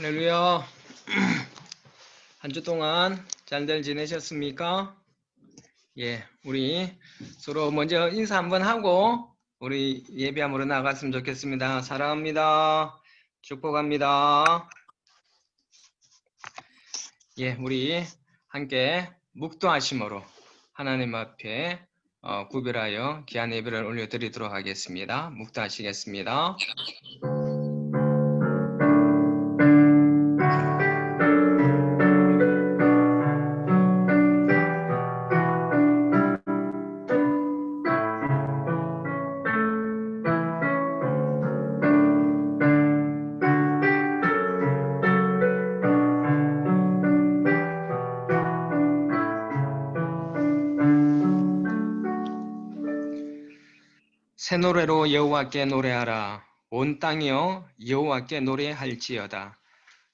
할렐루야. 한 주 동안 잘들 지내셨습니까? 예, 우리 서로 먼저 인사 한번 하고 우리 예배함으로 나갔으면 좋겠습니다. 사랑합니다. 축복합니다. 예, 우리 함께 묵도하심으로 하나님 앞에 구별하여 귀한 예배를 올려드리도록 하겠습니다. 묵도하시겠습니다. 새 노래로 여호와께 노래하라. 온 땅이여 여호와께 노래할지어다.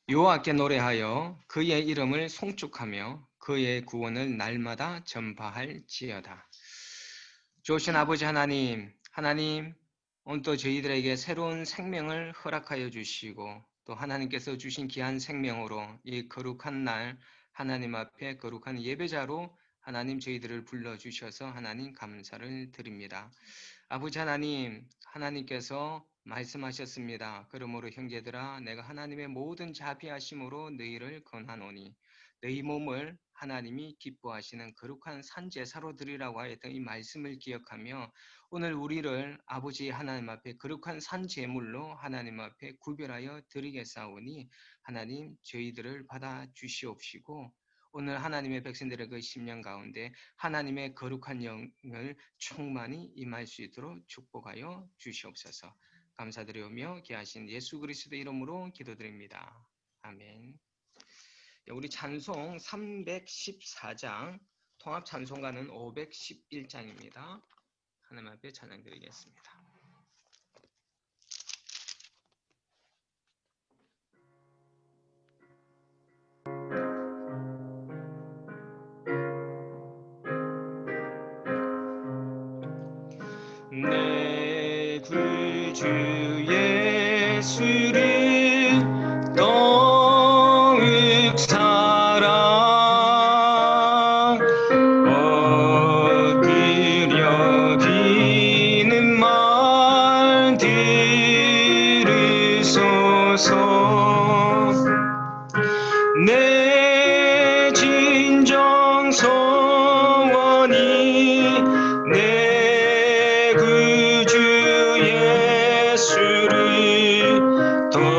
여호와께 노래하여 그의 이름을 송축하며 그의 구원을 날마다 전파할지어다. 좋으신 아버지 하나님, 오늘도 저희들에게 새로운 생명을 허락하여 주시고 또 하나님께서 주신 귀한 생명으로 이 거룩한 날 하나님 앞에 거룩한 예배자로 하나님 저희들을 불러주셔서 하나님 감사를 드립니다. 아버지 하나님, 하나님께서 말씀하셨습니다. 그러므로 형제들아 내가 하나님의 모든 자비하심으로 너희를 권하노니 너희 몸을 하나님이 기뻐하시는 거룩한 산제사로 드리라고 하였던 이 말씀을 기억하며 오늘 우리를 아버지 하나님 앞에 거룩한 산제물로 하나님 앞에 구별하여 드리겠사오니 하나님 저희들을 받아 주시옵시고 오늘 하나님의 백성들의 그 심령 가운데 하나님의 거룩한 영을 충만히 임할 수 있도록 축복하여 주시옵소서. 감사드리오며 귀하신 예수 그리스도 이름으로 기도드립니다. 아멘. 우리 찬송 314장, 통합 찬송가는 511장입니다. 하나님 앞에 찬양드리겠습니다. 내 구주 예수를 더욱 사랑 얻으려 비는 말 들으소서. 내 진정 소원이 내 구주 예수를 더욱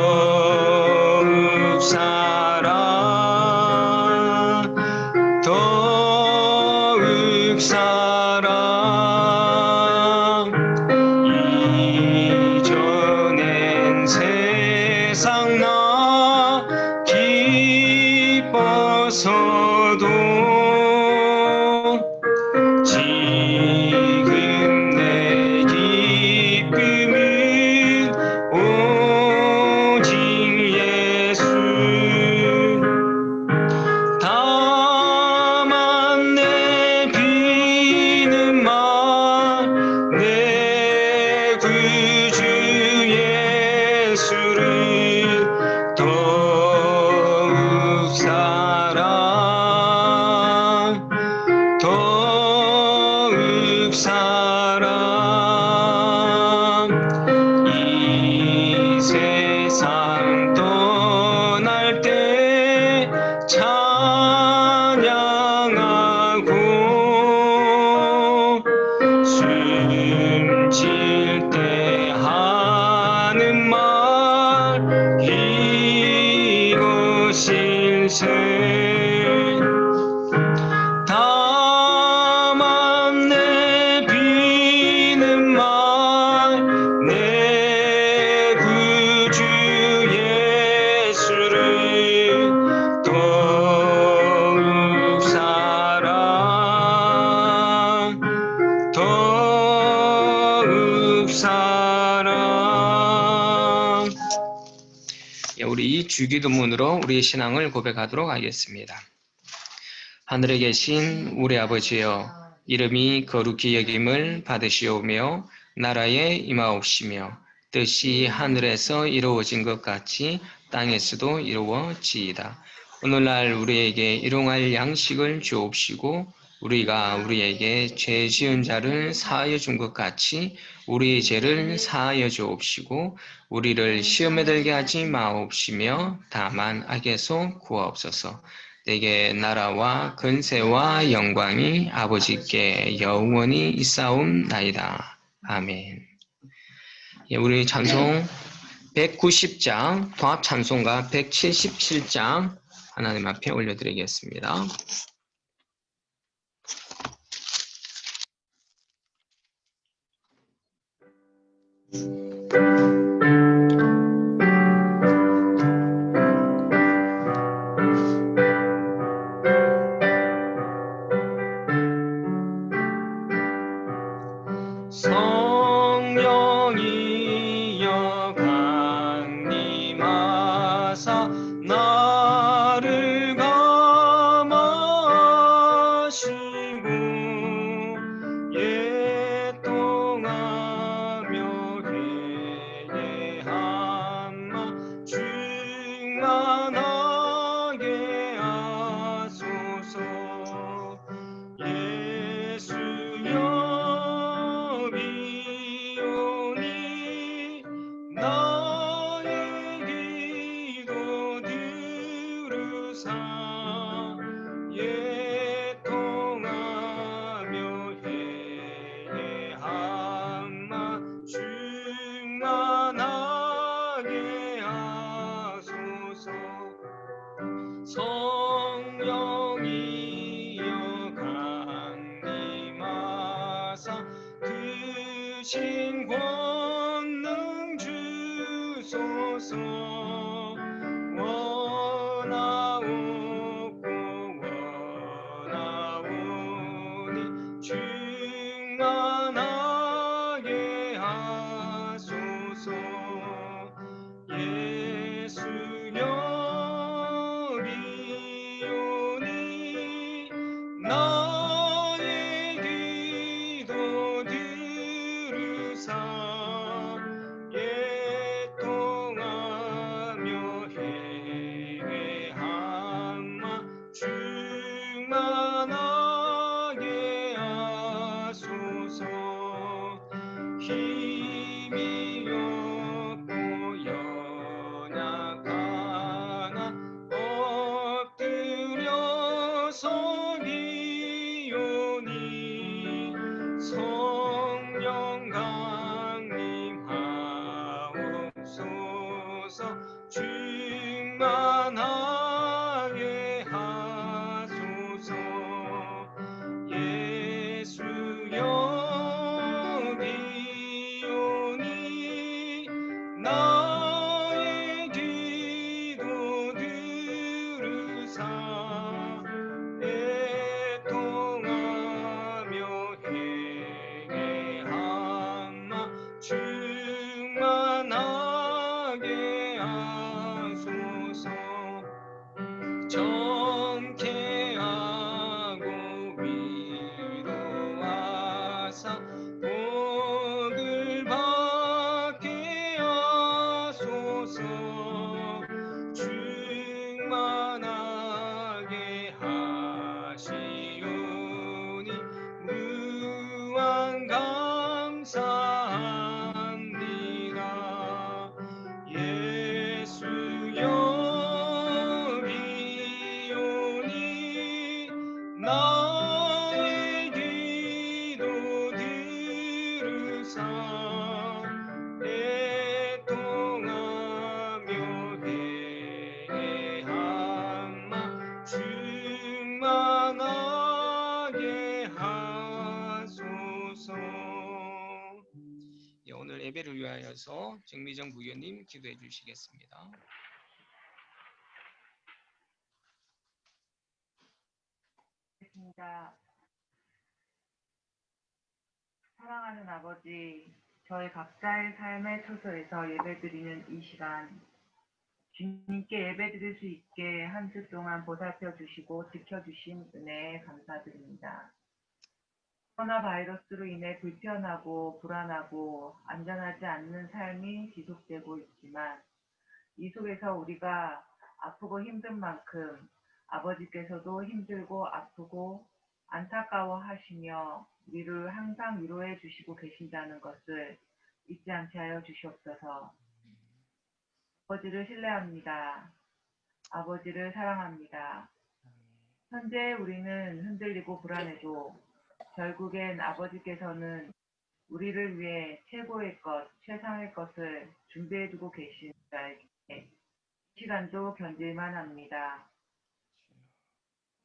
사랑 이전엔 세상 나 기뻐서도 지금 내 기쁨은 오직 예수. 다만 내 비는 말 내 구주 예수를 더욱 사랑 더욱 사랑 이 세상 떠날 때 찬양하고 숨질 때 하는 말 이것일세. 다만 내 비는 말 내 구주 예수를 더욱 사랑 더욱 사랑. 우리 주기도문으로 우리의 신앙을 고백하도록 하겠습니다. 하늘에 계신 우리 아버지여, 이름이 거룩히 여김을 받으시오며 나라에 임하옵시며 뜻이 하늘에서 이루어진 것 같이 땅에서도 이루어지이다. 오늘날 우리에게 일용할 양식을 주옵시고 우리가 우리에게 죄 지은 자를 사하여 준 것 같이 우리의 죄를 사하여 주옵시고 우리를 시험에 들게 하지 마옵시며 다만 악에서 구하옵소서. 내게 나라와 근세와 영광이 아버지께 영원히 있사옵나이다. 아멘. 예, 우리 찬송 190장, 통합 찬송가 177장 하나님 앞에 올려드리겠습니다. 성령이여 강림하사 나를 감하시고 애통하며 회개하마 충만하게 하소서. 예수여 비오니 나의 기도 들으사 애통하며 회개하마 충만하게 하소서. 성령이여 강림하사 크신 권능 주소서. 원하옵고 원하오니 충만하게 하소서. 예수여 비오니 나의 기도 들으사 애통하며 회개하마 충만하게 하소서. 힘이 없고 연약하나 엎드려 서기오니 성령 강림하옵소서. 충만하게 하소서. 예수여 비오니 나의 기도 들으사 애통하며 회개하마 충만하게 하소서. 정케하고 위로하사 복을 받게 하소서. 충만하게 하시오니 무한 감사합니다. 예수여 비오니 나의 기도 들으사 애통하며 회개하마 충만하게 하소서. 예, 오늘 예배를 위하여서 정미정 부교님 기도해 주시겠습니다. 사랑하는 아버지, 저희 각자의 삶의 처소에서 예배드리는 이 시간, 주님께 예배드릴 수 있게 한 주 동안 보살펴 주시고 지켜주신 은혜에 감사드립니다. 코로나 바이러스로 인해 불편하고 불안하고 안전하지 않는 삶이 지속되고 있지만 이 속에서 우리가 아프고 힘든 만큼 아버지께서도 힘들고 아프고 안타까워하시며 우리를 항상 위로해 주시고 계신다는 것을 잊지 않게 하여 주시옵소서. 아버지를 신뢰합니다. 아버지를 사랑합니다. 현재 우리는 흔들리고 불안해도 결국엔 아버지께서는 우리를 위해 최고의 것, 최상의 것을 준비해두고 계신 자에게 시간도 견딜만 합니다.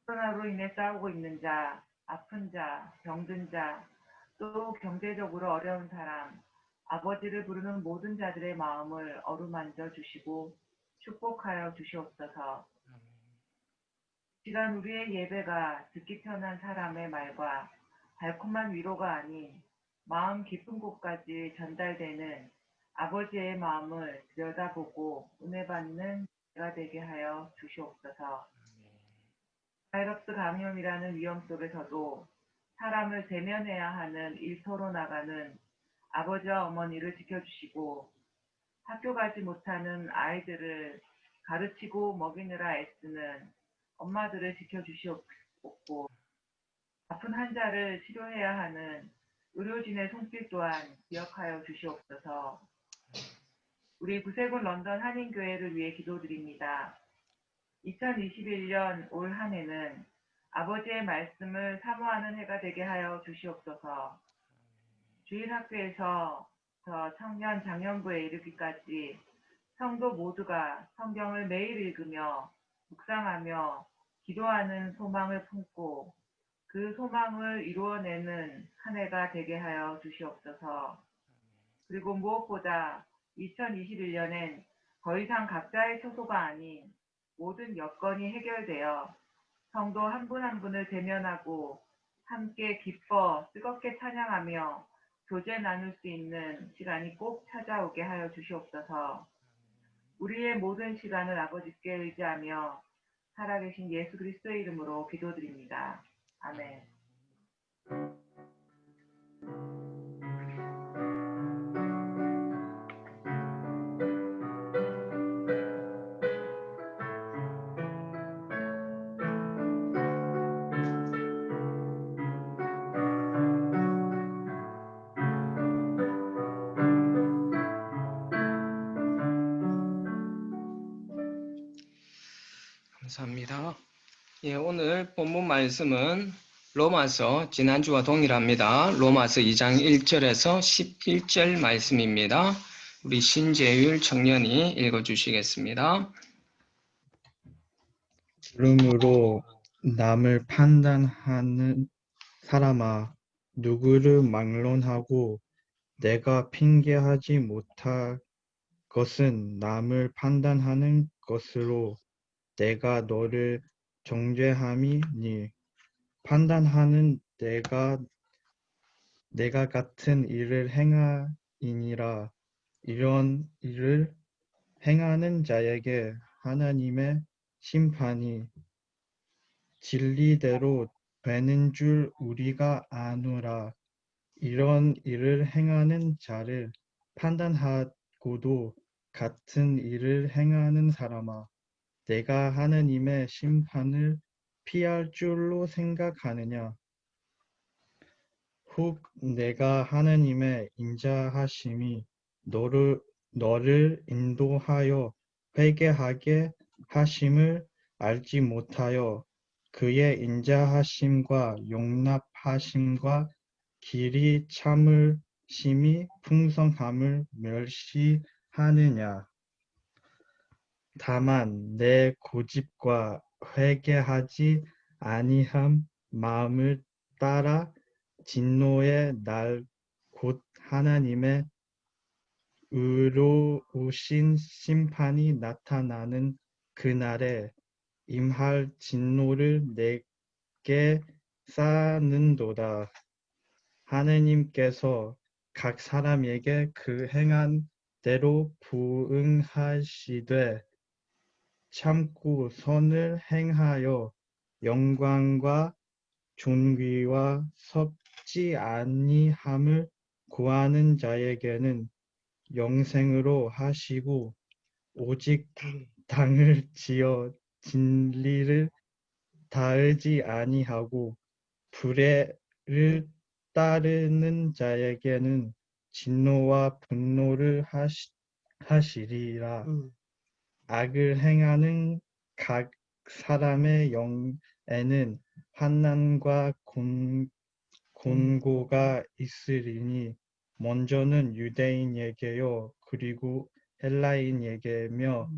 코로나로 인해 싸우고 있는 자, 아픈 자, 병든 자, 또 경제적으로 어려운 사람, 아버지를 부르는 모든 자들의 마음을 어루만져 주시고 축복하여 주시옵소서. 시간 우리의 예배가 듣기 편한 사람의 말과 달콤한 위로가 아닌 마음 깊은 곳까지 전달되는 아버지의 마음을 들여다보고 은혜 받는 제가 되게 하여 주시옵소서. 바이러스 감염이라는 위험 속에서도 사람을 대면해야 하는 일터로 나가는 아버지와 어머니를 지켜주시고 학교 가지 못하는 아이들을 가르치고 먹이느라 애쓰는 엄마들을 지켜주시옵고 아픈 환자를 치료해야 하는 의료진의 손길 또한 기억하여 주시옵소서. 우리 구세군 런던 한인교회를 위해 기도드립니다. 2021년 올 한 해는 아버지의 말씀을 사모하는 해가 되게 하여 주시옵소서. 주일학교에서 청년 장년부에 이르기까지 성도 모두가 성경을 매일 읽으며 묵상하며 기도하는 소망을 품고 그 소망을 이루어내는 한 해가 되게 하여 주시옵소서. 그리고 무엇보다 2021년엔 더 이상 각자의 처소가 아닌 모든 여건이 해결되어 성도 한 분 한 분을 대면하고 함께 기뻐 뜨겁게 찬양하며 교제 나눌 수 있는 시간이 꼭 찾아오게 하여 주시옵소서. 우리의 모든 시간을 아버지께 의지하며 살아계신 예수 그리스도의 이름으로 기도드립니다. 아멘. 감사합니다. 예, 오늘 본문 말씀은 로마서 지난주와 동일합니다. 로마서 2장 1절에서 11절 말씀입니다. 우리 신재율 청년이 읽어주시겠습니다. 그러므로 남을 판단하는 사람아, 누구를 막론하고 내가 핑계하지 못할 것은 남을 판단하는 것으로 내가 너를 정죄함이니 판단하는 내가 같은 일을 행하이니라. 이런 일을 행하는 자에게 하나님의 심판이 진리대로 되는 줄 우리가 아노라. 이런 일을 행하는 자를 판단하고도 같은 일을 행하는 사람아, 내가 하나님의 심판을 피할 줄로 생각하느냐? 혹 내가 하나님의 인자하심이 너를 인도하여 회개하게 하심을 알지 못하여 그의 인자하심과 용납하심과 길이 참으심이 풍성함을 멸시하느냐? 다만 내 고집과 회개하지 아니함 마음을 따라 진노의 날 곧 하나님의 의로우신 심판이 나타나는 그날에 임할 진노를 내게 쌓는도다. 하나님께서 각 사람에게 그 행한 대로 부응하시되 참고 선을 행하여 영광과 존귀와 섭지 아니함을 구하는 자에게는 영생으로 하시고 오직 당을 지어 진리를 다하지 아니하고 불의를 따르는 자에게는 진노와 분노를 하시리라. 악을 행하는 각 사람의 영에는 환난과 곤고가 있으리니 먼저는 유대인에게요 그리고 헬라인에게며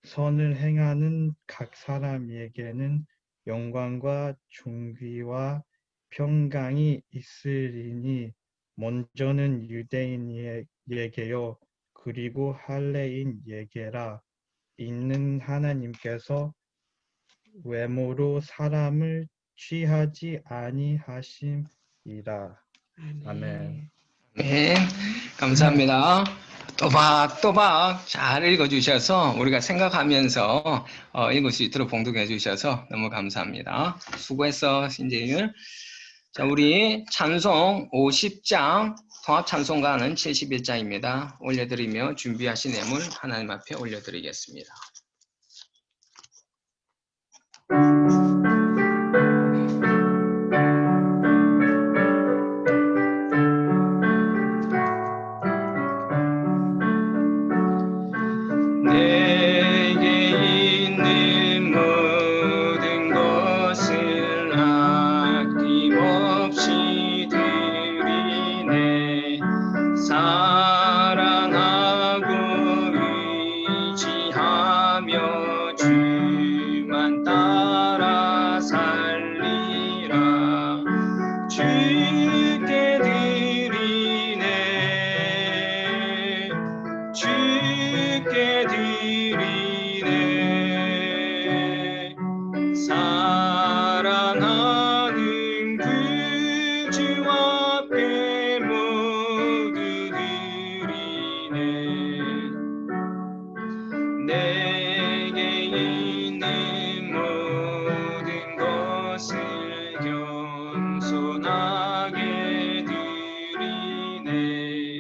선을 행하는 각 사람에게는 영광과 존귀와 평강이 있으리니 먼저는 유대인에게요 그리고 헬라인에게라. 이는 하나님께서 외모로 사람을 취하지 아니하심이라. 아멘. 네, 감사합니다. 또박또박 잘 읽어주셔서 우리가 생각하면서 읽을 수 있도록 봉독해 주셔서 너무 감사합니다. 수고했어, 신재율. 자, 우리 찬송 50장 통합 찬송가는 71장입니다. 올려드리며 준비하신 예물 하나님 앞에 올려드리겠습니다. 내게 있는 모든 것을 아낌없이 드리네. 사랑하고 의지하며 주만 따라 살리라. 주께 드리네. 주께 드리네. 사랑하는 그 주 앞에 모두 드리네. 내게 있는 모든 것을 겸손하게 드리네.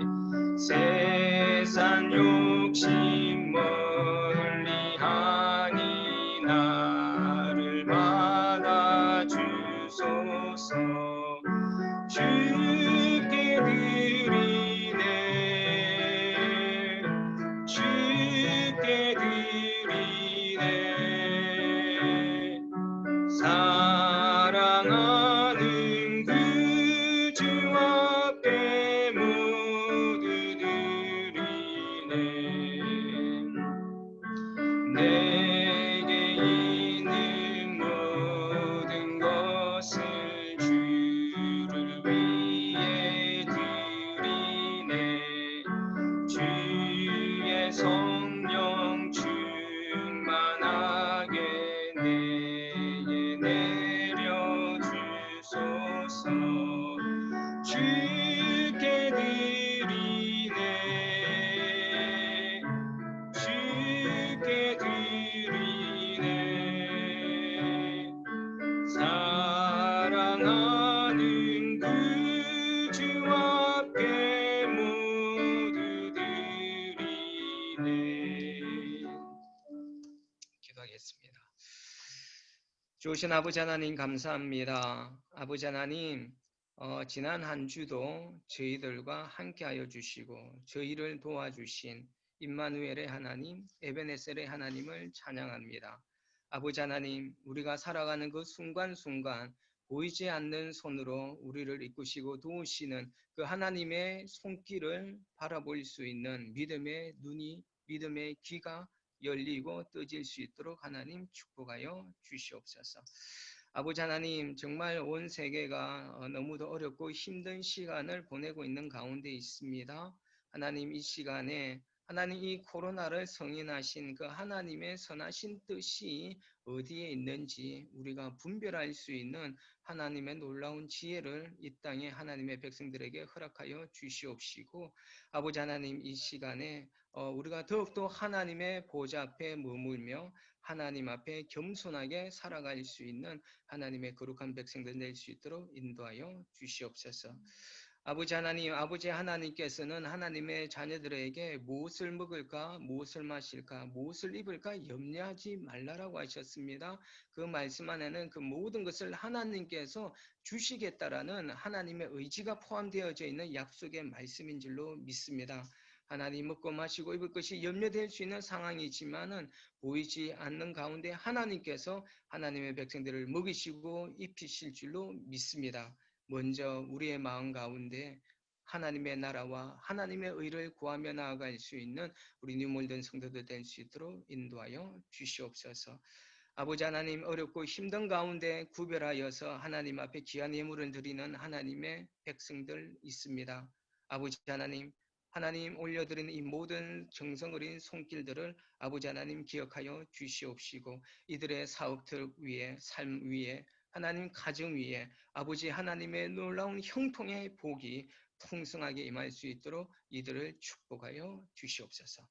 세상 욕심 멀리하니 나를 받아주소서. 주께 드리네. 주께 드리네. 사랑하는 그 주 앞에 모두 드리네. 내게 있는 모든 것을 주를 위해 드리네. 주의 성령 충만하게 내게 내려주소서. 주께 드리네. 주께 드리네. 사랑하는 그 주 앞에 모두 드리네. 기도하겠습니다. 좋으신 아버지 하나님 감사합니다. 아버지 하나님, 지난 한 주도 저희들과 함께하여 주시고 저희를 도와주신 임마누엘의 하나님, 에베네셀의 하나님을 찬양합니다. 아버지 하나님, 우리가 살아가는 그 순간순간 보이지 않는 손으로 우리를 이끄시고 도우시는 그 하나님의 손길을 바라볼 수 있는 믿음의 눈이, 믿음의 귀가 열리고 떠질 수 있도록 하나님 축복하여 주시옵소서. 아버지 하나님, 정말 온 세계가 너무도 어렵고 힘든 시간을 보내고 있는 가운데 있습니다. 하나님, 이 시간에 하나님 이 코로나를 승인하신 그 하나님의 선하신 뜻이 어디에 있는지 우리가 분별할 수 있는 하나님의 놀라운 지혜를 이 땅에 하나님의 백성들에게 허락하여 주시옵시고, 아버지 하나님, 이 시간에 우리가 더욱더 하나님의 보좌 앞에 머물며 하나님 앞에 겸손하게 살아갈 수 있는 하나님의 거룩한 백성들 될 수 있도록 인도하여 주시옵소서. 아버지 하나님, 아버지 하나님께서는 하나님의 자녀들에게 무엇을 먹을까, 무엇을 마실까, 무엇을 입을까 염려하지 말라라고 하셨습니다. 그 말씀 안에는 그 모든 것을 하나님께서 주시겠다라는 하나님의 의지가 포함되어져 있는 약속의 말씀인 줄로 믿습니다. 하나님 먹고 마시고 입을 것이 염려될 수 있는 상황이지만은 보이지 않는 가운데 하나님께서 하나님의 백성들을 먹이시고 입히실 줄로 믿습니다. 먼저 우리의 마음 가운데 하나님의 나라와 하나님의 의를 구하며 나아갈 수 있는 우리 뉴몰든 성도들 될 수 있도록 인도하여 주시옵소서. 아버지 하나님, 어렵고 힘든 가운데 구별하여서 하나님 앞에 귀한 예물을 드리는 하나님의 백성들 있습니다. 아버지 하나님, 하나님 올려드리는 이 모든 정성 어린 손길들을 아버지 하나님 기억하여 주시옵시고 이들의 사업들 위에, 삶 위에, 하나님 가정 위에 아버지 하나님의 놀라운 형통의 복이 풍성하게 임할 수 있도록 이들을 축복하여 주시옵소서.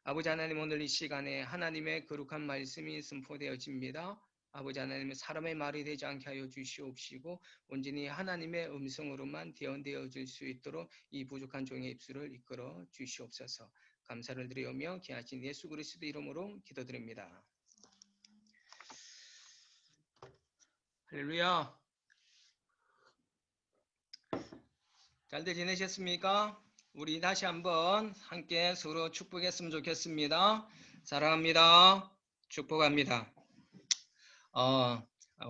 아버지 하나님, 오늘 이 시간에 하나님의 거룩한 말씀이 선포되어집니다. 아버지 하나님, 사람의 말이 되지 않게 하여 주시옵시고 온전히 하나님의 음성으로만 대언되어질 수 있도록 이 부족한 종의 입술을 이끌어 주시옵소서. 감사를 드리오며 귀하신 예수 그리스도 이름으로 기도드립니다. 할렐루야. 잘들 지내셨습니까? 우리 다시 한번 함께 서로 축복했으면 좋겠습니다. 사랑합니다. 축복합니다.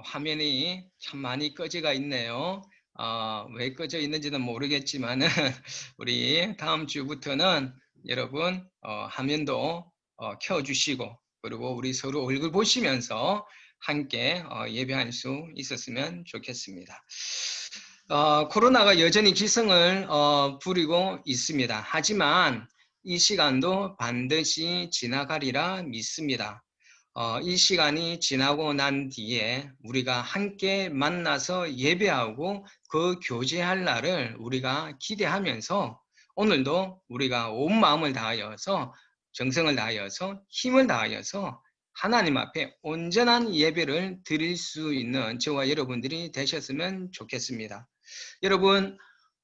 화면이 참 많이 꺼져가 있네요. 왜 꺼져 있는지는 모르겠지만은 우리 다음 주부터는 여러분 화면도 켜주시고 그리고 우리 서로 얼굴 보시면서 함께 예배할 수 있었으면 좋겠습니다. 코로나가 여전히 기승을 부리고 있습니다. 하지만 이 시간도 반드시 지나가리라 믿습니다. 이 시간이 지나고 난 뒤에 우리가 함께 만나서 예배하고 그 교제할 날을 우리가 기대하면서 오늘도 우리가 온 마음을 다하여서 정성을 다하여서 힘을 다하여서 하나님 앞에 온전한 예배를 드릴 수 있는 저와 여러분들이 되셨으면 좋겠습니다. 여러분,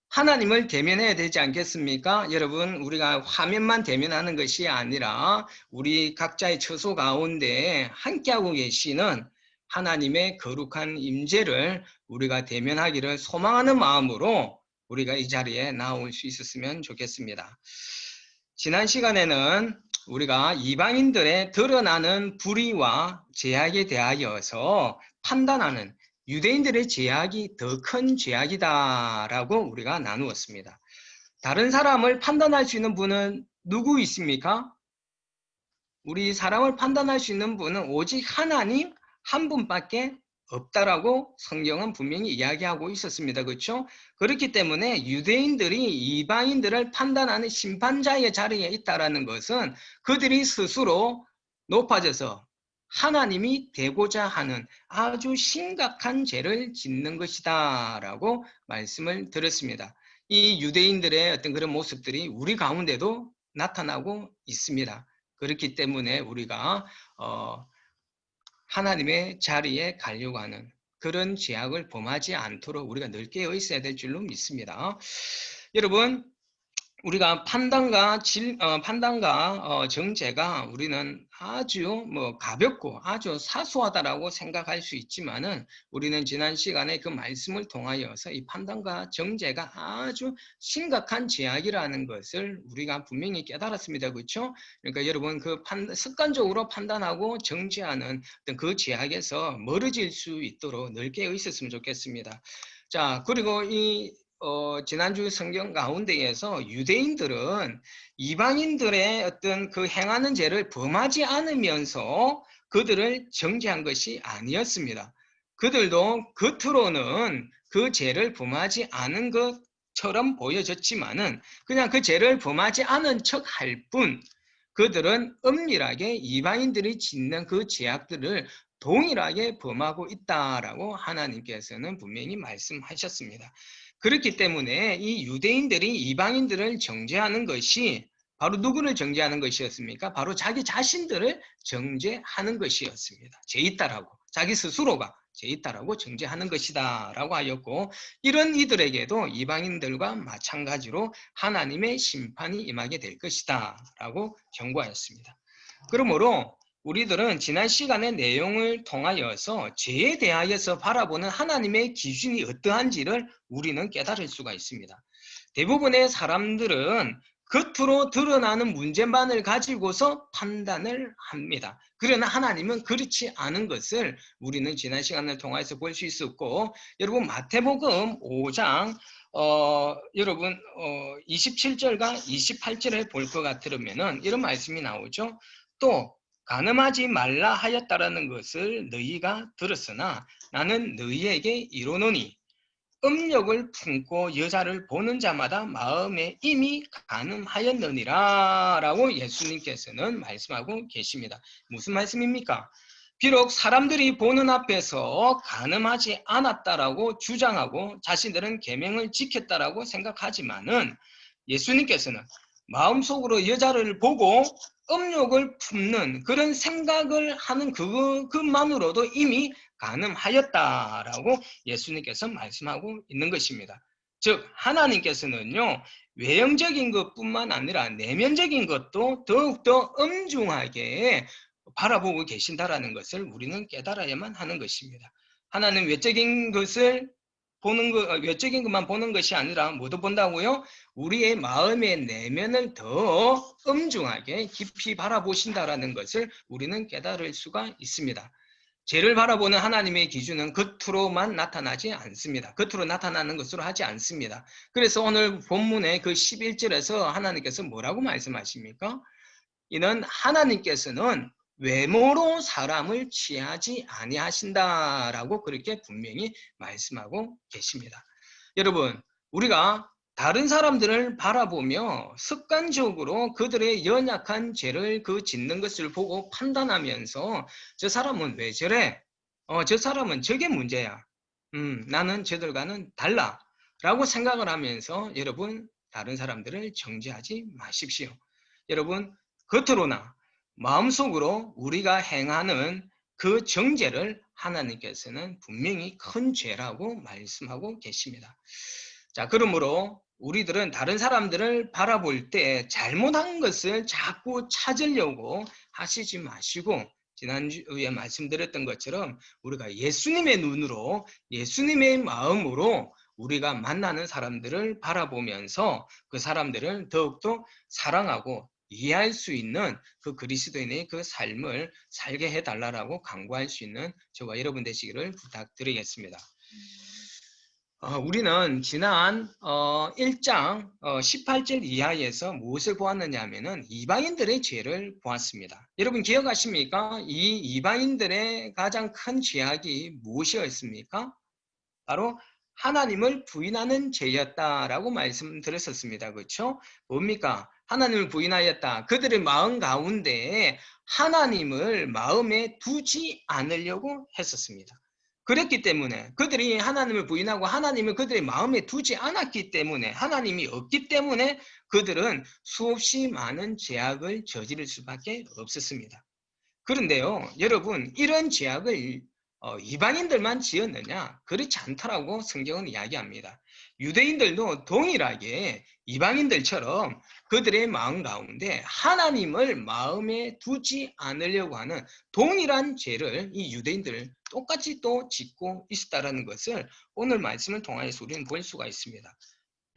하나님을 대면해야 되지 않겠습니까? 여러분, 우리가 화면만 대면하는 것이 아니라 우리 각자의 처소 가운데 함께하고 계시는 하나님의 거룩한 임재를 우리가 대면하기를 소망하는 마음으로 우리가 이 자리에 나올 수 있었으면 좋겠습니다. 지난 시간에는 우리가 이방인들의 드러나는 불의와 죄악에 대하여서 판단하는 유대인들의 죄악이 더 큰 죄악이다라고 우리가 나누었습니다. 다른 사람을 판단할 수 있는 분은 누구 있습니까? 우리 사람을 판단할 수 있는 분은 오직 하나님 한 분밖에 없다라고 성경은 분명히 이야기하고 있었습니다. 그렇죠? 그렇기 때문에 유대인들이 이방인들을 판단하는 심판자의 자리에 있다라는 것은 그들이 스스로 높아져서 하나님이 되고자 하는 아주 심각한 죄를 짓는 것이다 라고 말씀을 드렸습니다. 이 유대인들의 어떤 그런 모습들이 우리 가운데도 나타나고 있습니다. 그렇기 때문에 우리가 하나님의 자리에 가려고 하는 그런 죄악을 범하지 않도록 우리가 늘 깨어 있어야 될 줄로 믿습니다. 여러분, 우리가 판단과 정죄가 우리는 아주 가볍고 아주 사소하다라고 생각할 수 있지만은 우리는 지난 시간에 그 말씀을 통하여서 이 판단과 정죄가 아주 심각한 죄악이라는 것을 우리가 분명히 깨달았습니다. 그렇죠? 그러니까 여러분 습관적으로 판단하고 정죄하는 어떤 그 죄악에서 멀어질 수 있도록 늘 깨어 있었으면 좋겠습니다. 자, 그리고 지난주 성경 가운데에서 유대인들은 이방인들의 어떤 그 행하는 죄를 범하지 않으면서 그들을 정죄한 것이 아니었습니다. 그들도 겉으로는 그 죄를 범하지 않은 것처럼 보여졌지만은 그냥 그 죄를 범하지 않은 척 할 뿐 그들은 엄밀하게 이방인들이 짓는 그 죄악들을 동일하게 범하고 있다라고 하나님께서는 분명히 말씀하셨습니다. 그렇기 때문에 이 유대인들이 이방인들을 정죄하는 것이 바로 누구를 정죄하는 것이었습니까? 바로 자기 자신들을 정죄하는 것이었습니다. 죄 있다라고 자기 스스로가 있다라고 정죄하는 것이다 라고 하였고, 이런 이들에게도 이방인들과 마찬가지로 하나님의 심판이 임하게 될 것이다 라고 경고하였습니다. 그러므로 우리들은 지난 시간의 내용을 통하여서 죄에 대하여서 바라보는 하나님의 기준이 어떠한지를 우리는 깨달을 수가 있습니다. 대부분의 사람들은 겉으로 드러나는 문제만을 가지고서 판단을 합니다. 그러나 하나님은 그렇지 않은 것을 우리는 지난 시간을 통해서 볼 수 있었고, 여러분 마태복음 5장 여러분 27절과 28절을 볼 것 같으면은 이런 말씀이 나오죠. 또 간음하지 말라 하였다라는 것을 너희가 들었으나 나는 너희에게 이르노니 음욕을 품고 여자를 보는 자마다 마음에 이미 간음하였느니라 라고 예수님께서는 말씀하고 계십니다. 무슨 말씀입니까? 비록 사람들이 보는 앞에서 간음하지 않았다라고 주장하고 자신들은 계명을 지켰다라고 생각하지만은 예수님께서는 마음속으로 여자를 보고 음욕을 품는 그런 생각을 하는 그것만으로도 이미 간음하였다라고 예수님께서 말씀하고 있는 것입니다. 즉 하나님께서는요, 외형적인 것뿐만 아니라 내면적인 것도 더욱더 엄중하게 바라보고 계신다라는 것을 우리는 깨달아야만 하는 것입니다. 하나는 외적인 것을 외적인 것만 보는 것이 아니라 뭐도 본다고요? 우리의 마음의 내면을 더 엄중하게 깊이 바라보신다라는 것을 우리는 깨달을 수가 있습니다. 죄를 바라보는 하나님의 기준은 겉으로만 나타나지 않습니다. 겉으로 나타나는 것으로 하지 않습니다. 그래서 오늘 본문의 그 11절에서 하나님께서 뭐라고 말씀하십니까? 이는 하나님께서는 외모로 사람을 취하지 아니하신다라고 그렇게 분명히 말씀하고 계십니다. 여러분, 우리가 다른 사람들을 바라보며 습관적으로 그들의 연약한 죄를 짓는 것을 보고 판단하면서 저 사람은 왜 저래? 저 사람은 저게 문제야. 나는 저들과는 달라. 라고 생각을 하면서 여러분, 다른 사람들을 정죄하지 마십시오. 여러분, 겉으로나 마음속으로 우리가 행하는 그 정죄를 하나님께서는 분명히 큰 죄라고 말씀하고 계십니다. 자, 그러므로 우리들은 다른 사람들을 바라볼 때 잘못한 것을 자꾸 찾으려고 하시지 마시고, 지난주에 말씀드렸던 것처럼 우리가 예수님의 눈으로, 예수님의 마음으로 우리가 만나는 사람들을 바라보면서 그 사람들을 더욱더 사랑하고 이해할 수 있는 그 그리스도인의 그 삶을 살게 해달라고 강구할 수 있는 저와 여러분 되시기를 부탁드리겠습니다. 우리는 지난 1장 18절 이하에서 무엇을 보았느냐 하면은 이방인들의 죄를 보았습니다. 여러분 기억하십니까? 이 이방인들의 가장 큰 죄악이 무엇이었습니까? 바로 하나님을 부인하는 죄였다라고 말씀드렸었습니다. 그렇죠? 뭡니까? 하나님을 부인하였다. 그들의 마음 가운데 하나님을 마음에 두지 않으려고 했었습니다. 그랬기 때문에 그들이 하나님을 부인하고 하나님을 그들의 마음에 두지 않았기 때문에, 하나님이 없기 때문에 그들은 수없이 많은 죄악을 저지를 수밖에 없었습니다. 그런데요, 여러분, 이런 죄악을 이방인들만 지었느냐? 그렇지 않다라고 성경은 이야기합니다. 유대인들도 동일하게 이방인들처럼 그들의 마음 가운데 하나님을 마음에 두지 않으려고 하는 동일한 죄를 이 유대인들 똑같이 또 짓고 있었다는 것을 오늘 말씀을 통해서 우리는 볼 수가 있습니다.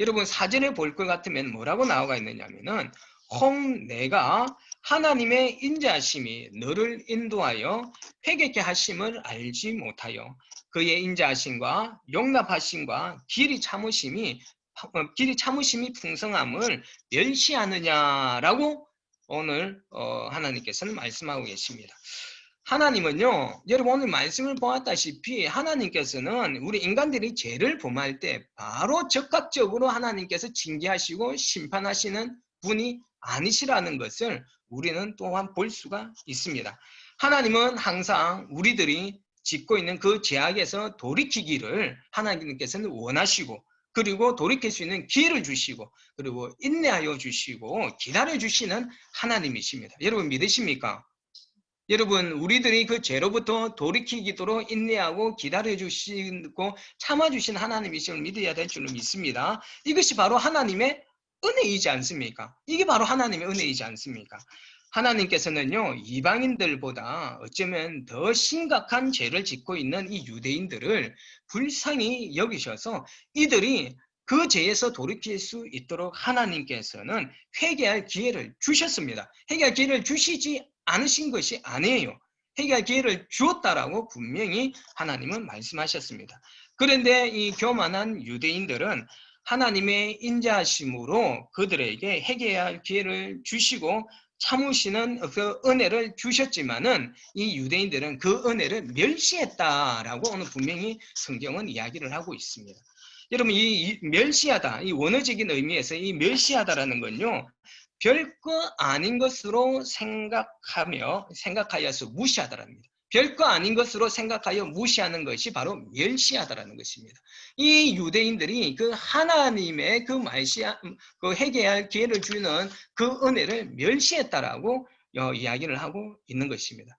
여러분 사전에 볼 것 같으면 뭐라고 나와 있느냐면은 혹 내가 하나님의 인자하심이 너를 인도하여 회개케 하심을 알지 못하여 그의 인자하심과 용납하심과 길이 참으심이 풍성함을 멸시하느냐라고 오늘 하나님께서는 말씀하고 계십니다. 하나님은요, 여러분 오늘 말씀을 보았다시피 하나님께서는 우리 인간들이 죄를 범할 때 바로 즉각적으로 하나님께서 징계하시고 심판하시는 분이 아니시라는 것을 우리는 또한 볼 수가 있습니다. 하나님은 항상 우리들이 짓고 있는 그 죄악에서 돌이키기를 하나님께서는 원하시고, 그리고 돌이킬 수 있는 기회를 주시고, 그리고 인내하여 주시고 기다려 주시는 하나님이십니다. 여러분 믿으십니까? 여러분, 우리들이 그 죄로부터 돌이키도록 인내하고 기다려주시고 참아주신 하나님이심을 믿어야 될 줄로 믿습니다. 이것이 바로 하나님의 은혜이지 않습니까? 이게 바로 하나님의 은혜이지 않습니까? 하나님께서는요, 이방인들보다 어쩌면 더 심각한 죄를 짓고 있는 이 유대인들을 불쌍히 여기셔서 이들이 그 죄에서 돌이킬 수 있도록 하나님께서는 회개할 기회를 주셨습니다. 회개할 기회를 주시지 않으신 것이 아니에요. 회개할 기회를 주었다라고 분명히 하나님은 말씀하셨습니다. 그런데 이 교만한 유대인들은 하나님의 인자하심으로 그들에게 회개할 기회를 주시고 참으시는 그 은혜를 주셨지만은 이 유대인들은 그 은혜를 멸시했다라고 오늘 분명히 성경은 이야기를 하고 있습니다. 여러분, 이 멸시하다, 이 원어적인 의미에서 이 멸시하다라는 건요, 별거 아닌 것으로 생각하여서 무시하다랍니다. 별거 아닌 것으로 생각하여 무시하는 것이 바로 멸시하다라는 것입니다. 이 유대인들이 그 하나님의 그 회개할 기회를 주는 그 은혜를 멸시했다라고 이야기를 하고 있는 것입니다.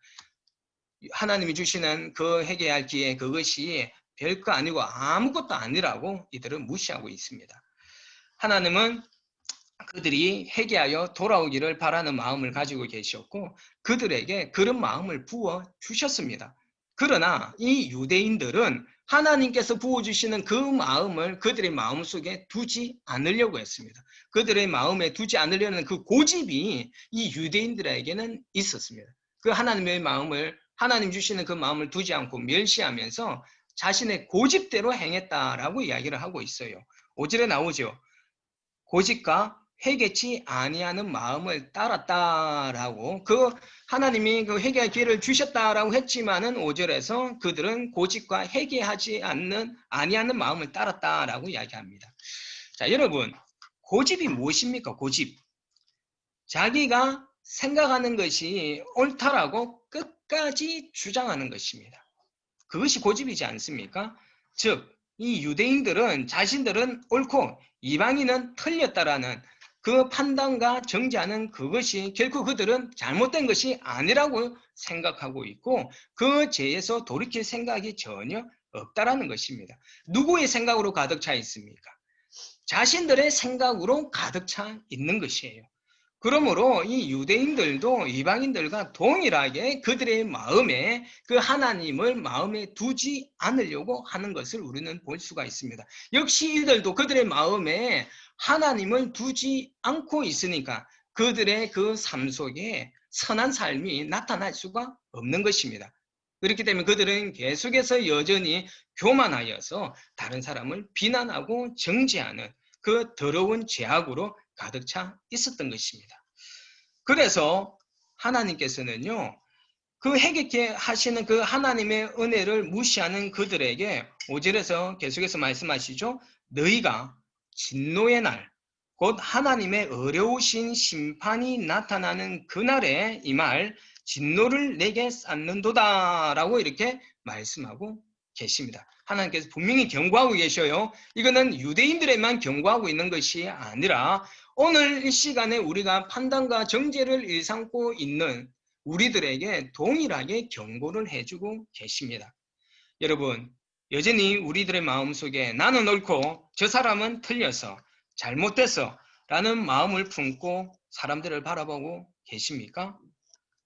하나님이 주시는 그 회개할 기회, 그것이 별거 아니고 아무것도 아니라고 이들은 무시하고 있습니다. 하나님은 그들이 회개하여 돌아오기를 바라는 마음을 가지고 계셨고 그들에게 그런 마음을 부어 주셨습니다. 그러나 이 유대인들은 하나님께서 부어주시는 그 마음을 그들의 마음속에 두지 않으려고 했습니다. 그들의 마음에 두지 않으려는 그 고집이 이 유대인들에게는 있었습니다. 그 하나님의 마음을, 하나님 주시는 그 마음을 두지 않고 멸시하면서 자신의 고집대로 행했다라고 이야기를 하고 있어요. 5절에 나오죠. 고집과 회개치 아니하는 마음을 따랐다라고, 그 하나님이 그 회개할 기회를 주셨다라고 했지만은 5절에서 그들은 고집과 회개하지 아니하는 마음을 따랐다라고 이야기합니다. 자, 여러분, 고집이 무엇입니까? 고집. 자기가 생각하는 것이 옳다라고 끝까지 주장하는 것입니다. 그것이 고집이지 않습니까? 즉, 이 유대인들은 자신들은 옳고 이방인은 틀렸다라는 그 판단과 정죄하는 그것이 결코 그들은 잘못된 것이 아니라고 생각하고 있고 그 죄에서 돌이킬 생각이 전혀 없다라는 것입니다. 누구의 생각으로 가득 차 있습니까? 자신들의 생각으로 가득 차 있는 것이에요. 그러므로 이 유대인들도 이방인들과 동일하게 그들의 마음에 그 하나님을 마음에 두지 않으려고 하는 것을 우리는 볼 수가 있습니다. 역시 이들도 그들의 마음에 하나님을 두지 않고 있으니까 그들의 그 삶 속에 선한 삶이 나타날 수가 없는 것입니다. 그렇기 때문에 그들은 계속해서 여전히 교만하여서 다른 사람을 비난하고 정죄하는 그 더러운 죄악으로 가득 차 있었던 것입니다. 그래서 하나님께서는요, 그 회개케 하시는 그 하나님의 은혜를 무시하는 그들에게 5절에서 계속해서 말씀하시죠. 너희가 진노의 날, 곧 하나님의 어려우신 심판이 나타나는 그날에 이 말 진노를 내게 쌓는도다 라고 이렇게 말씀하고 계십니다. 하나님께서 분명히 경고하고 계셔요. 이거는 유대인들에만 경고하고 있는 것이 아니라 오늘 이 시간에 우리가 판단과 정죄를 일삼고 있는 우리들에게 동일하게 경고를 해주고 계십니다. 여러분, 여전히 우리들의 마음속에 나는 옳고 저 사람은 틀려서 잘못돼서 라는 마음을 품고 사람들을 바라보고 계십니까?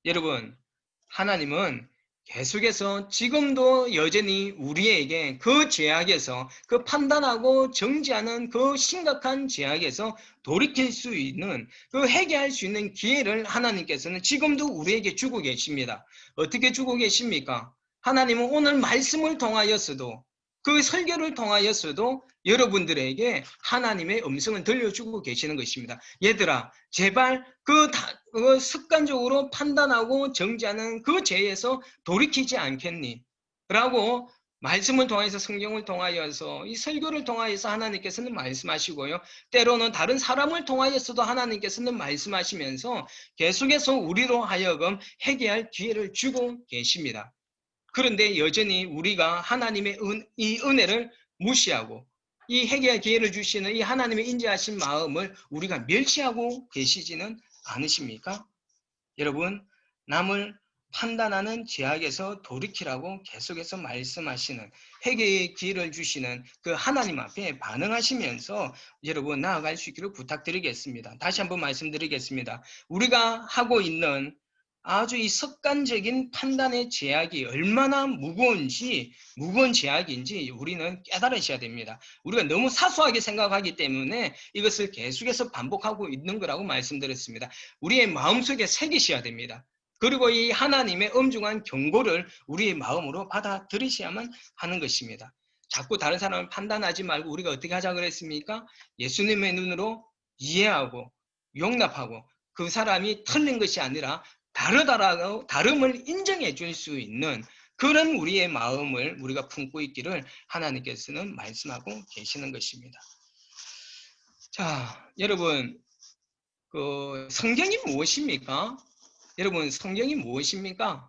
여러분, 하나님은 계속해서 지금도 여전히 우리에게 그 죄악에서, 그 판단하고 정죄하는 그 심각한 죄악에서 돌이킬 수 있는, 그 회개할 수 있는 기회를 하나님께서는 지금도 우리에게 주고 계십니다. 어떻게 주고 계십니까? 하나님은 오늘 말씀을 통하여서도, 그 설교를 통하여서도 여러분들에게 하나님의 음성을 들려주고 계시는 것입니다. 얘들아, 제발 그 습관적으로 판단하고 정죄하는 그 죄에서 돌이키지 않겠니? 라고 말씀을 통해서, 성경을 통하여서, 이 설교를 통하여서 하나님께서는 말씀하시고요. 때로는 다른 사람을 통하여서도 하나님께서는 말씀하시면서 계속해서 우리로 하여금 회개할 기회를 주고 계십니다. 그런데 여전히 우리가 하나님의 이 은혜를 무시하고 이 회개할 기회를 주시는 이 하나님의 인자하신 마음을 우리가 멸시하고 계시지는 않으십니까? 여러분, 남을 판단하는 죄악에서 돌이키라고 계속해서 말씀하시는, 회개의 기회를 주시는 그 하나님 앞에 반응하시면서 여러분 나아갈 수 있기를 부탁드리겠습니다. 다시 한번 말씀드리겠습니다. 우리가 하고 있는 아주 이 습관적인 판단의 죄악이 얼마나 무거운 죄악인지 우리는 깨달으셔야 됩니다. 우리가 너무 사소하게 생각하기 때문에 이것을 계속해서 반복하고 있는 거라고 말씀드렸습니다. 우리의 마음속에 새기셔야 됩니다. 그리고 이 하나님의 엄중한 경고를 우리의 마음으로 받아들이셔야만 하는 것입니다. 자꾸 다른 사람을 판단하지 말고 우리가 어떻게 하자 그랬습니까? 예수님의 눈으로 이해하고 용납하고 그 사람이 틀린 것이 아니라 다르다라고 다름을 인정해 줄 수 있는 그런 우리의 마음을 우리가 품고 있기를 하나님께서는 말씀하고 계시는 것입니다. 자, 여러분, 그 성경이 무엇입니까? 여러분, 성경이 무엇입니까?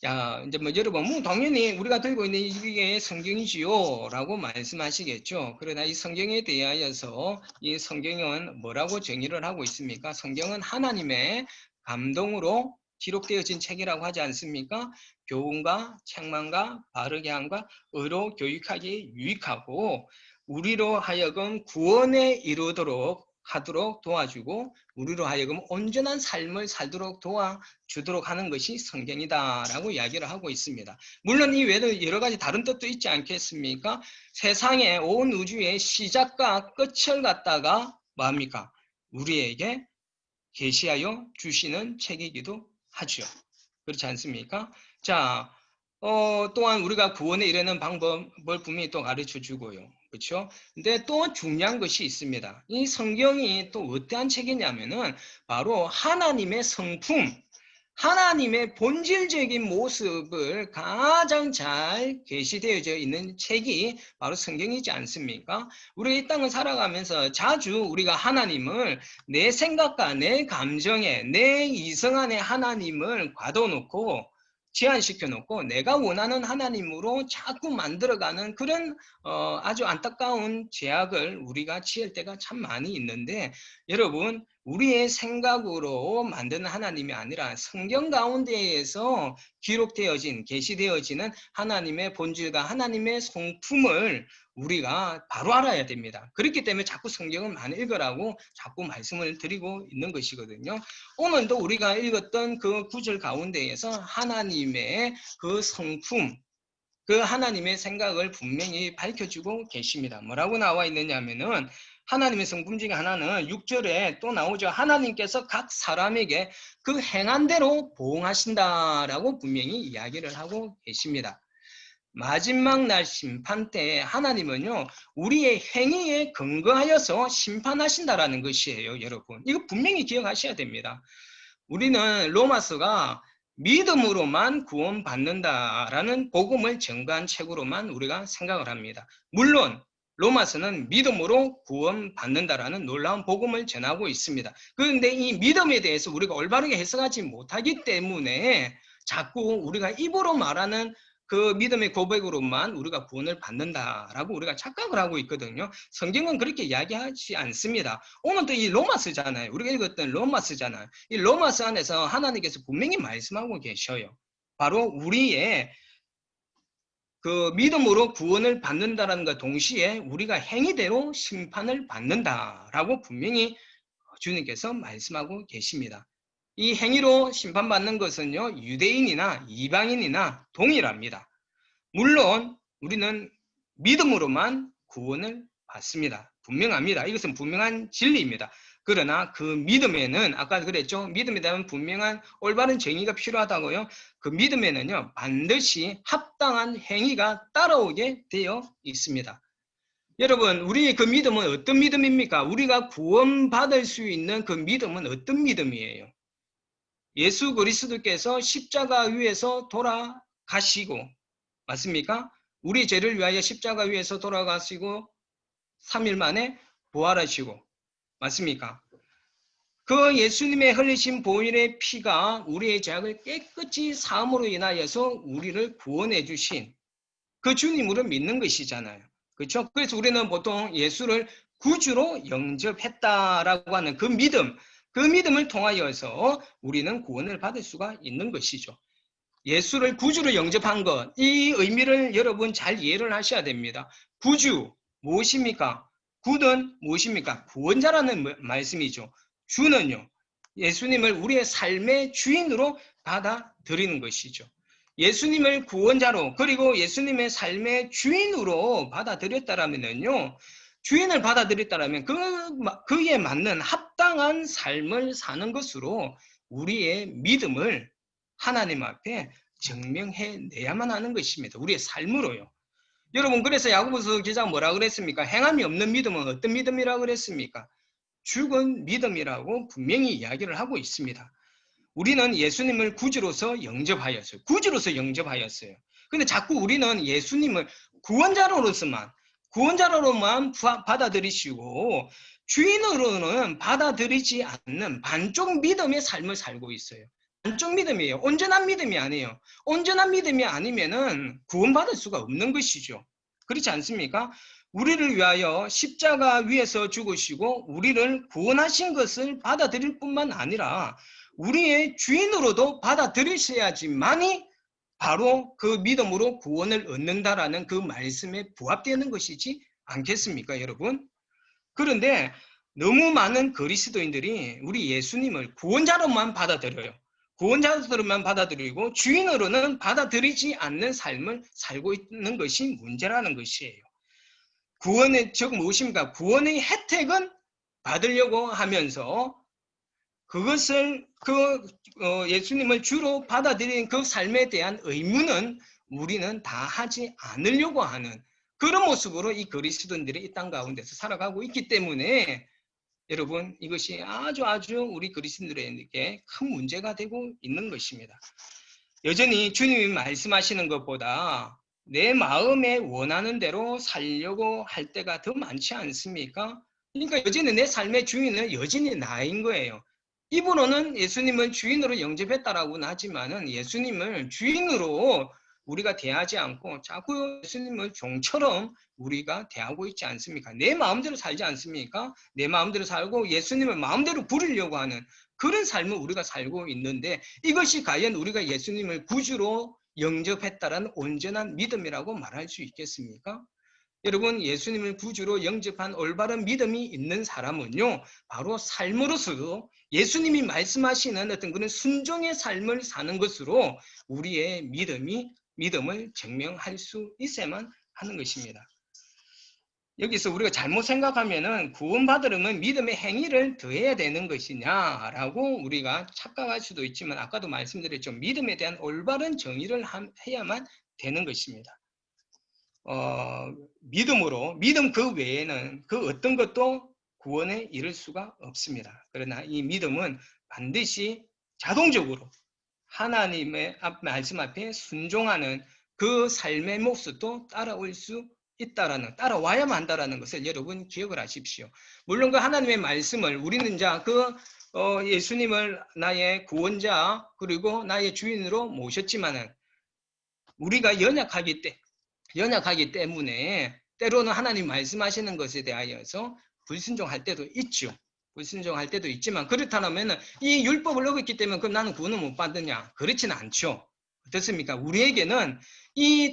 야, 이제 뭐 여러분, 당연히 우리가 들고 있는 이게 성경이지요 라고 말씀하시겠죠. 그러나 이 성경에 대하여서 이 성경은 뭐라고 정의를 하고 있습니까? 성경은 하나님의 감동으로 기록되어진 책이라고 하지 않습니까? 교훈과 책망과 바르게 함과 의로 교육하기에 유익하고 우리로 하여금 구원에 이르도록 하도록 도와주고 우리로 하여금 온전한 삶을 살도록 도와주도록 하는 것이 성경이다라고 이야기를 하고 있습니다. 물론 이 외에도 여러 가지 다른 뜻도 있지 않겠습니까? 세상의 온 우주의 시작과 끝을 갖다가 뭐합니까? 우리에게 계시하여 주시는 책이기도 하죠. 그렇지 않습니까? 자, 또한 우리가 구원에 이르는 방법을 분명히 또 가르쳐 주고요. 그렇죠? 근데 또 중요한 것이 있습니다. 이 성경이 또 어떠한 책이냐면은 바로 하나님의 성품, 하나님의 본질적인 모습을 가장 잘 계시되어져 있는 책이 바로 성경이지 않습니까? 우리가 이 땅을 살아가면서 자주 우리가 하나님을 내 생각과 내 감정에 내 이성 안에 하나님을 가둬놓고 제한시켜놓고 내가 원하는 하나님으로 자꾸 만들어가는 그런 아주 안타까운 죄악을 우리가 지을 때가 참 많이 있는데 여러분 우리의 생각으로 만드는 하나님이 아니라 성경 가운데에서 기록되어진 계시되어지는 하나님의 본질과 하나님의 성품을 우리가 바로 알아야 됩니다. 그렇기 때문에 자꾸 성경을 많이 읽으라고 자꾸 말씀을 드리고 있는 것이거든요. 오늘도 우리가 읽었던 그 구절 가운데에서 하나님의 그 성품, 그 하나님의 생각을 분명히 밝혀주고 계십니다. 뭐라고 나와 있느냐면은 하나님의 성품 중에 하나는 6절에 또 나오죠. 하나님께서 각 사람에게 그 행한 대로 보응하신다라고 분명히 이야기를 하고 계십니다. 마지막 날 심판 때 하나님은요 우리의 행위에 근거하여서 심판하신다라는 것이에요. 여러분 이거 분명히 기억하셔야 됩니다. 우리는 로마서가 믿음으로만 구원받는다라는 복음을 전가한 책으로만 우리가 생각을 합니다. 물론 로마서는 믿음으로 구원받는다라는 놀라운 복음을 전하고 있습니다. 그런데 이 믿음에 대해서 우리가 올바르게 해석하지 못하기 때문에 자꾸 우리가 입으로 말하는 그 믿음의 고백으로만 우리가 구원을 받는다라고 우리가 착각을 하고 있거든요. 성경은 그렇게 이야기하지 않습니다. 오늘도 이 로마서잖아요. 우리가 읽었던 로마서잖아요. 이 로마서 안에서 하나님께서 분명히 말씀하고 계셔요. 바로 우리의 그 믿음으로 구원을 받는다라는 것 동시에 우리가 행위대로 심판을 받는다라고 분명히 주님께서 말씀하고 계십니다. 이 행위로 심판받는 것은요 유대인이나 이방인이나 동일합니다. 물론 우리는 믿음으로만 구원을 받습니다. 분명합니다. 이것은 분명한 진리입니다. 그러나 그 믿음에는 아까 그랬죠. 믿음에 대한 분명한 올바른 정의가 필요하다고요. 그 믿음에는요 반드시 합당한 행위가 따라오게 되어 있습니다. 여러분 우리의 그 믿음은 어떤 믿음입니까? 우리가 구원받을 수 있는 그 믿음은 어떤 믿음이에요? 예수 그리스도께서 십자가 위에서 돌아가시고 맞습니까? 우리 죄를 위하여 십자가 위에서 돌아가시고 3일 만에 부활하시고 맞습니까? 그 예수님의 흘리신 보혈의 피가 우리의 죄악을 깨끗이 사함으로 인하여서 우리를 구원해 주신 그 주님으로 믿는 것이잖아요. 그렇죠? 그래서 우리는 보통 예수를 구주로 영접했다라고 하는 그 믿음, 그 믿음을 통하여서 우리는 구원을 받을 수가 있는 것이죠. 예수를 구주로 영접한 것, 이 의미를 여러분 잘 이해를 하셔야 됩니다. 구주, 무엇입니까? 구는 무엇입니까? 구원자라는 말씀이죠. 주는요, 예수님을 우리의 삶의 주인으로 받아들이는 것이죠. 예수님을 구원자로, 그리고 예수님의 삶의 주인으로 받아들였다라면요, 주인을 받아들였다라면 그에 맞는 합당한 삶을 사는 것으로 우리의 믿음을 하나님 앞에 증명해내야만 하는 것입니다. 우리의 삶으로요. 여러분, 그래서 야고보서 기자가 뭐라 그랬습니까? 행함이 없는 믿음은 어떤 믿음이라고 그랬습니까? 죽은 믿음이라고 분명히 이야기를 하고 있습니다. 우리는 예수님을 구주로서 영접하였어요. 구주로서 영접하였어요. 근데 자꾸 우리는 예수님을 구원자로만 받아들이시고 주인으로는 받아들이지 않는 반쪽 믿음의 삶을 살고 있어요. 반쪽 믿음이에요. 온전한 믿음이 아니에요. 온전한 믿음이 아니면은 구원받을 수가 없는 것이죠. 그렇지 않습니까? 우리를 위하여 십자가 위에서 죽으시고 우리를 구원하신 것을 받아들일 뿐만 아니라 우리의 주인으로도 받아들이셔야지만이 바로 그 믿음으로 구원을 얻는다라는 그 말씀에 부합되는 것이지 않겠습니까, 여러분? 그런데 너무 많은 그리스도인들이 우리 예수님을 구원자로만 받아들여요. 구원자로만 받아들이고 주인으로는 받아들이지 않는 삶을 살고 있는 것이 문제라는 것이에요. 구원의 즉 무엇입니까? 구원의 혜택은 받으려고 하면서 그것을 예수님을 주로 받아들이는 그 삶에 대한 의무는 우리는 다 하지 않으려고 하는 그런 모습으로 이 그리스도인들이 이 땅 가운데서 살아가고 있기 때문에 여러분, 이것이 아주 우리 그리스도인들에게 큰 문제가 되고 있는 것입니다. 여전히 주님이 말씀하시는 것보다 내 마음에 원하는 대로 살려고 할 때가 더 많지 않습니까? 그러니까 여전히 내 삶의 주인은 여전히 나인 거예요. 입으로는 예수님을 주인으로 영접했다라고는 하지만은 예수님을 주인으로 우리가 대하지 않고 자꾸 예수님을 종처럼 우리가 대하고 있지 않습니까? 내 마음대로 살지 않습니까? 내 마음대로 살고 예수님을 마음대로 부리려고 하는 그런 삶을 우리가 살고 있는데 이것이 과연 우리가 예수님을 구주로 영접했다라는 온전한 믿음이라고 말할 수 있겠습니까? 여러분, 예수님을 구주로 영접한 올바른 믿음이 있는 사람은요, 바로 삶으로서도 예수님이 말씀하시는 어떤 그런 순종의 삶을 사는 것으로 우리의 믿음을 증명할 수 있어야만 하는 것입니다. 여기서 우리가 잘못 생각하면은 구원받으려면 믿음의 행위를 더해야 되는 것이냐라고 우리가 착각할 수도 있지만 아까도 말씀드렸죠. 믿음에 대한 올바른 정의를 해야만 되는 것입니다. 믿음 그 외에는 그 어떤 것도 구원에 이를 수가 없습니다. 그러나 이 믿음은 반드시 자동적으로 하나님의 말씀 앞에 순종하는 그 삶의 모습도 따라와야만 한다라는 것을 여러분 기억을 하십시오. 물론 그 하나님의 말씀을 우리는 예수님을 나의 구원자 그리고 나의 주인으로 모셨지만은 우리가 연약하기 때문에 때로는 하나님 말씀하시는 것에 대하여서 불순종할 때도 있죠. 불순종할 때도 있지만 그렇다면 이 율법을 어겼기 때문에 그럼 나는 구원을 못 받느냐? 그렇지는 않죠. 어떻습니까? 우리에게는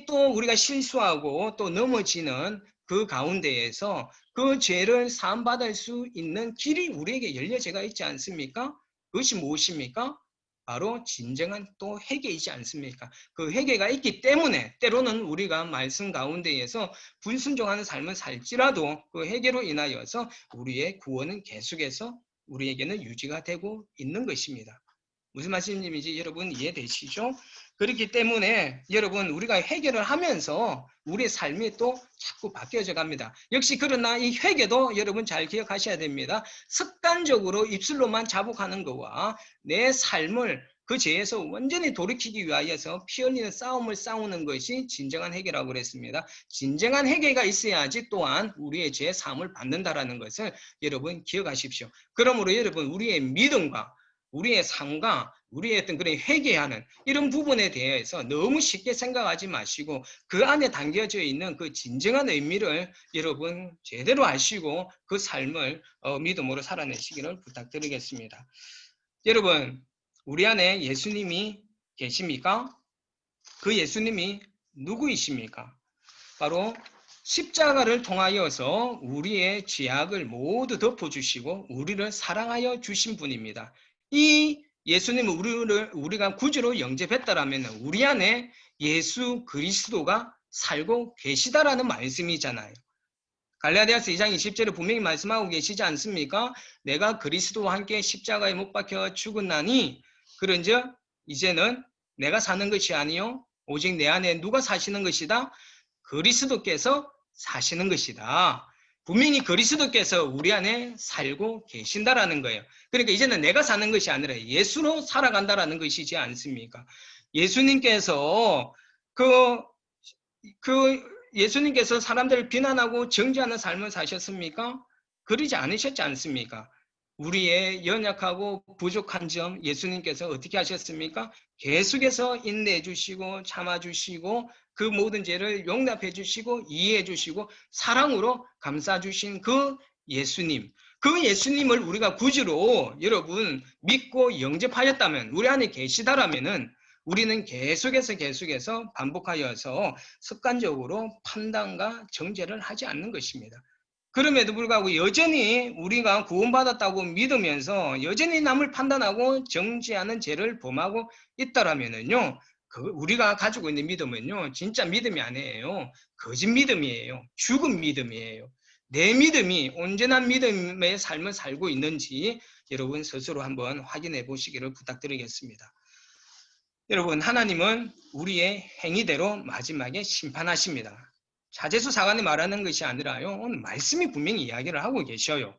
또 우리가 실수하고 또 넘어지는 그 가운데에서 그 죄를 사함받을 수 있는 길이 우리에게 열려져 있지 않습니까? 그것이 무엇입니까? 바로 진정한 또 회개이지 않습니까? 그 회개가 있기 때문에 때로는 우리가 말씀 가운데에서 불순종하는 삶을 살지라도 그 회개로 인하여서 우리의 구원은 계속해서 우리에게는 유지가 되고 있는 것입니다. 무슨 말씀인지 여러분 이해되시죠? 그렇기 때문에 여러분 우리가 회개를 하면서 우리의 삶이 또 자꾸 바뀌어져 갑니다. 역시 그러나 이 회개도 여러분 잘 기억하셔야 됩니다. 습관적으로 입술로만 자복하는 것과 내 삶을 그 죄에서 완전히 돌이키기 위하여서 피 흘리는 싸움을 싸우는 것이 진정한 회개라고 그랬습니다. 진정한 회개가 있어야지 또한 우리의 죄 사함을 받는다라는 것을 여러분 기억하십시오. 그러므로 여러분 우리의 믿음과 우리의 삶과 우리의 어떤 그런 회개하는 이런 부분에 대해서 너무 쉽게 생각하지 마시고 그 안에 담겨져 있는 그 진정한 의미를 여러분 제대로 아시고 그 삶을 믿음으로 살아내시기를 부탁드리겠습니다. 여러분, 우리 안에 예수님이 계십니까? 그 예수님이 누구이십니까? 바로 십자가를 통하여서 우리의 죄악을 모두 덮어주시고 우리를 사랑하여 주신 분입니다. 이 예수님을 우리가 구주로 영접했다라면 우리 안에 예수 그리스도가 살고 계시다라는 말씀이잖아요. 갈라디아서 2장 20절에 분명히 말씀하고 계시지 않습니까? 내가 그리스도와 함께 십자가에 못 박혀 죽었나니 그런즉 이제는 내가 사는 것이 아니요 오직 내 안에 누가 사시는 것이다? 그리스도께서 사시는 것이다. 분명히 그리스도께서 우리 안에 살고 계신다라는 거예요. 그러니까 이제는 내가 사는 것이 아니라 예수로 살아간다라는 것이지 않습니까? 예수님께서 예수님께서 사람들을 비난하고 정죄하는 삶을 사셨습니까? 그러지 않으셨지 않습니까? 우리의 연약하고 부족한 점 예수님께서 어떻게 하셨습니까? 계속해서 인내해 주시고 참아 주시고 그 모든 죄를 용납해 주시고 이해해 주시고 사랑으로 감싸 주신 그 예수님. 그 예수님을 우리가 구주로 여러분 믿고 영접하였다면 우리 안에 계시다라면은 우리는 계속해서 반복하여서 습관적으로 판단과 정죄를 하지 않는 것입니다. 그럼에도 불구하고 여전히 우리가 구원받았다고 믿으면서 여전히 남을 판단하고 정죄하는 죄를 범하고 있다라면은요, 우리가 가지고 있는 믿음은요, 진짜 믿음이 아니에요. 거짓 믿음이에요. 죽은 믿음이에요. 내 믿음이 온전한 믿음의 삶을 살고 있는지 여러분 스스로 한번 확인해 보시기를 부탁드리겠습니다. 여러분, 하나님은 우리의 행위대로 마지막에 심판하십니다. 자재수 사관이 말하는 것이 아니라요. 오늘 말씀이 분명히 이야기를 하고 계셔요.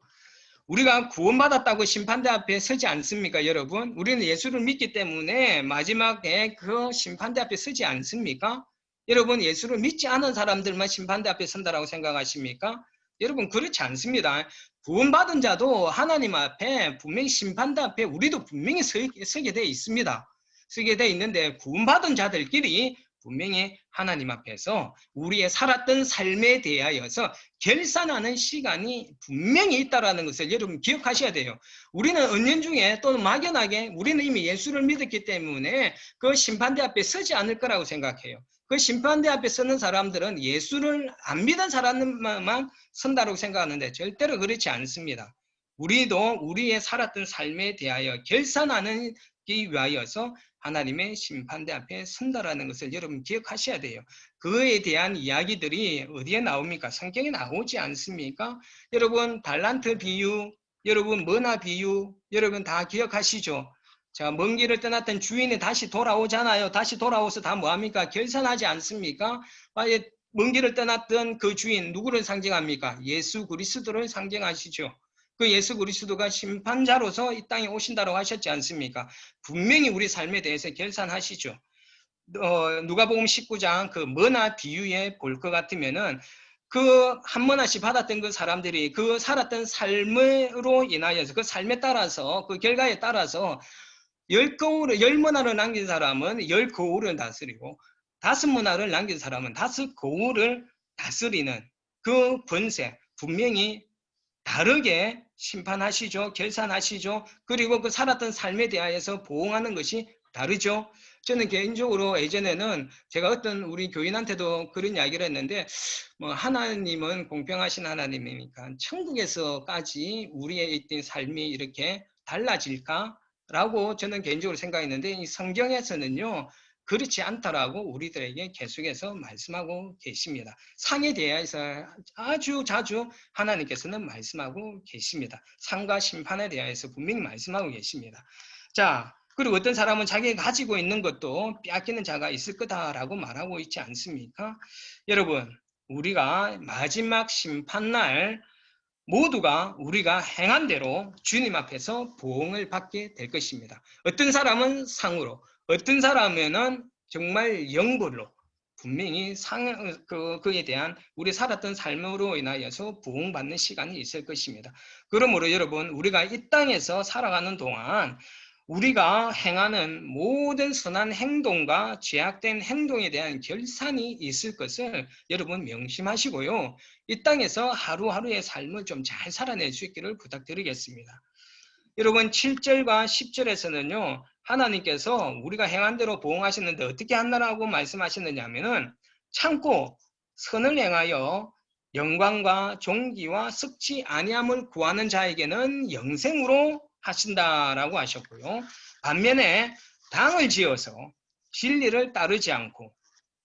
우리가 구원받았다고 심판대 앞에 서지 않습니까, 여러분? 우리는 예수를 믿기 때문에 마지막에 그 심판대 앞에 서지 않습니까? 여러분, 예수를 믿지 않은 사람들만 심판대 앞에 선다라고 생각하십니까? 여러분, 그렇지 않습니다. 구원받은 자도 하나님 앞에 분명히 심판대 앞에 우리도 분명히 서게 되어 있습니다. 쓰게 되어 있는데 구원받은 자들끼리 분명히 하나님 앞에서 우리의 살았던 삶에 대하여서 결산하는 시간이 분명히 있다는 것을 여러분 기억하셔야 돼요. 우리는 은연중에 또는 막연하게 우리는 이미 예수를 믿었기 때문에 그 심판대 앞에 서지 않을 거라고 생각해요. 그 심판대 앞에 서는 사람들은 예수를 안 믿은 사람만 선다고 생각하는데 절대로 그렇지 않습니다. 우리도 우리의 살았던 삶에 대하여 결산하는 기 위하여서 하나님의 심판대 앞에 선다라는 것을 여러분 기억하셔야 돼요. 그에 대한 이야기들이 어디에 나옵니까? 성경에 나오지 않습니까? 여러분 달란트 비유, 여러분 머나 비유, 여러분 다 기억하시죠? 자, 먼 길을 떠났던 주인이 다시 돌아오잖아요. 다시 돌아오서 다 뭐합니까? 결산하지 않습니까? 먼 길을 떠났던 그 주인 누구를 상징합니까? 예수 그리스도를 상징하시죠. 그 예수 그리스도가 심판자로서 이 땅에 오신다고 하셨지 않습니까? 분명히 우리 삶에 대해서 결산하시죠. 누가복음 19장 그 머나 비유에 볼 것 같으면은 그 한 머나씩 받았던 그 사람들이 그 살았던 삶으로 인하여서 그 삶에 따라서 그 결과에 따라서 10머나를 남긴 사람은 10거울을 다스리고 5머나를 남긴 사람은 5거울을 다스리는 그 권세 분명히 다르게 심판하시죠. 결산하시죠. 그리고 그 살았던 삶에 대하여서 보응하는 것이 다르죠. 저는 개인적으로 예전에는 제가 어떤 우리 교인한테도 그런 이야기를 했는데 하나님은 공평하신 하나님이니까 천국에서까지 우리의 있던 삶이 이렇게 달라질까라고 저는 개인적으로 생각했는데 이 성경에서는요. 그렇지 않다라고 우리들에게 계속해서 말씀하고 계십니다. 상에 대해서 아주 자주 하나님께서는 말씀하고 계십니다. 상과 심판에 대해서 분명히 말씀하고 계십니다. 자, 그리고 어떤 사람은 자기가 가지고 있는 것도 빼앗기는 자가 있을 거다라고 말하고 있지 않습니까? 여러분, 우리가 마지막 심판날 모두가 우리가 행한 대로 주님 앞에서 보응을 받게 될 것입니다. 어떤 사람은 상으로, 어떤 사람은 정말 영벌로 분명히 그에 대한 우리 살았던 삶으로 인하여서 보응받는 시간이 있을 것입니다. 그러므로 여러분 우리가 이 땅에서 살아가는 동안 우리가 행하는 모든 선한 행동과 죄악된 행동에 대한 결산이 있을 것을 여러분 명심하시고요. 이 땅에서 하루하루의 삶을 좀 잘 살아낼 수 있기를 부탁드리겠습니다. 여러분 7절과 10절에서는요. 하나님께서 우리가 행한 대로 보응하시는데 어떻게 한다라고 말씀하시느냐 하면은 참고 선을 행하여 영광과 존귀와 썩지 아니함을 구하는 자에게는 영생으로 하신다라고 하셨고요. 반면에 당을 지어서 진리를 따르지 않고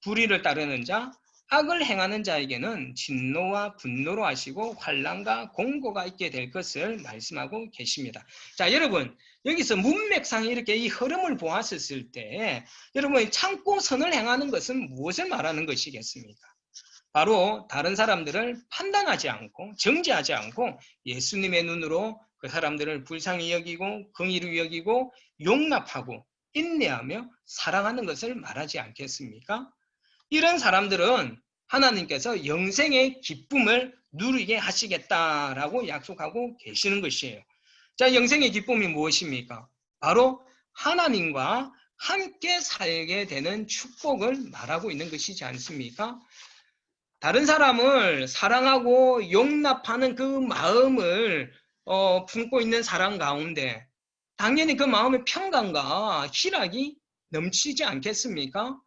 불의를 따르는 자, 악을 행하는 자에게는 진노와 분노로 하시고 환난과 공고가 있게 될 것을 말씀하고 계십니다. 자, 여러분 여기서 문맥상 이렇게 이 흐름을 보았을 때 여러분 참고 선을 행하는 것은 무엇을 말하는 것이겠습니까? 바로 다른 사람들을 판단하지 않고 정죄하지 않고 예수님의 눈으로 그 사람들을 불쌍히 여기고 긍휼히 여기고 용납하고 인내하며 사랑하는 것을 말하지 않겠습니까? 이런 사람들은 하나님께서 영생의 기쁨을 누리게 하시겠다라고 약속하고 계시는 것이에요. 자, 영생의 기쁨이 무엇입니까? 바로 하나님과 함께 살게 되는 축복을 말하고 있는 것이지 않습니까? 다른 사람을 사랑하고 용납하는 그 마음을 품고 있는 사람 가운데 당연히 그 마음의 평강과 희락이 넘치지 않겠습니까?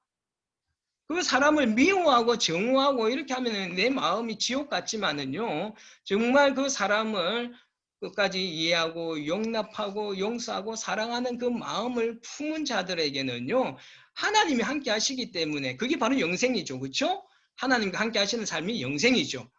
그 사람을 미워하고 정오하고 이렇게 하면 내 마음이 지옥 같지만은요, 정말 그 사람을 끝까지 이해하고 용납하고 용서하고 사랑하는 그 마음을 품은 자들에게는요, 하나님이 함께 하시기 때문에 그게 바로 영생이죠. 그렇죠? 하나님과 함께 하시는 삶이 영생이죠.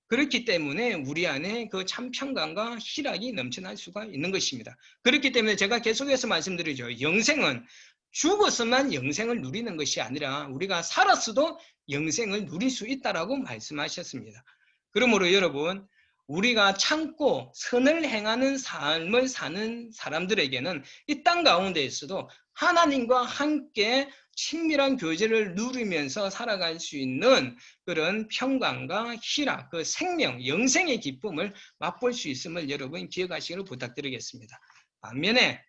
그렇기 때문에 우리 안에 그 참 평강과 희락이 넘쳐날 수가 있는 것입니다. 그렇기 때문에 제가 계속해서 말씀드리죠. 영생은 죽어서만 영생을 누리는 것이 아니라 우리가 살았어도 영생을 누릴 수 있다라고 말씀하셨습니다. 그러므로 여러분, 우리가 참고 선을 행하는 삶을 사는 사람들에게는 이 땅 가운데에서도 하나님과 함께 친밀한 교제를 누리면서 살아갈 수 있는 그런 평강과 희락, 그 생명, 영생의 기쁨을 맛볼 수 있음을 여러분 기억하시기를 부탁드리겠습니다. 반면에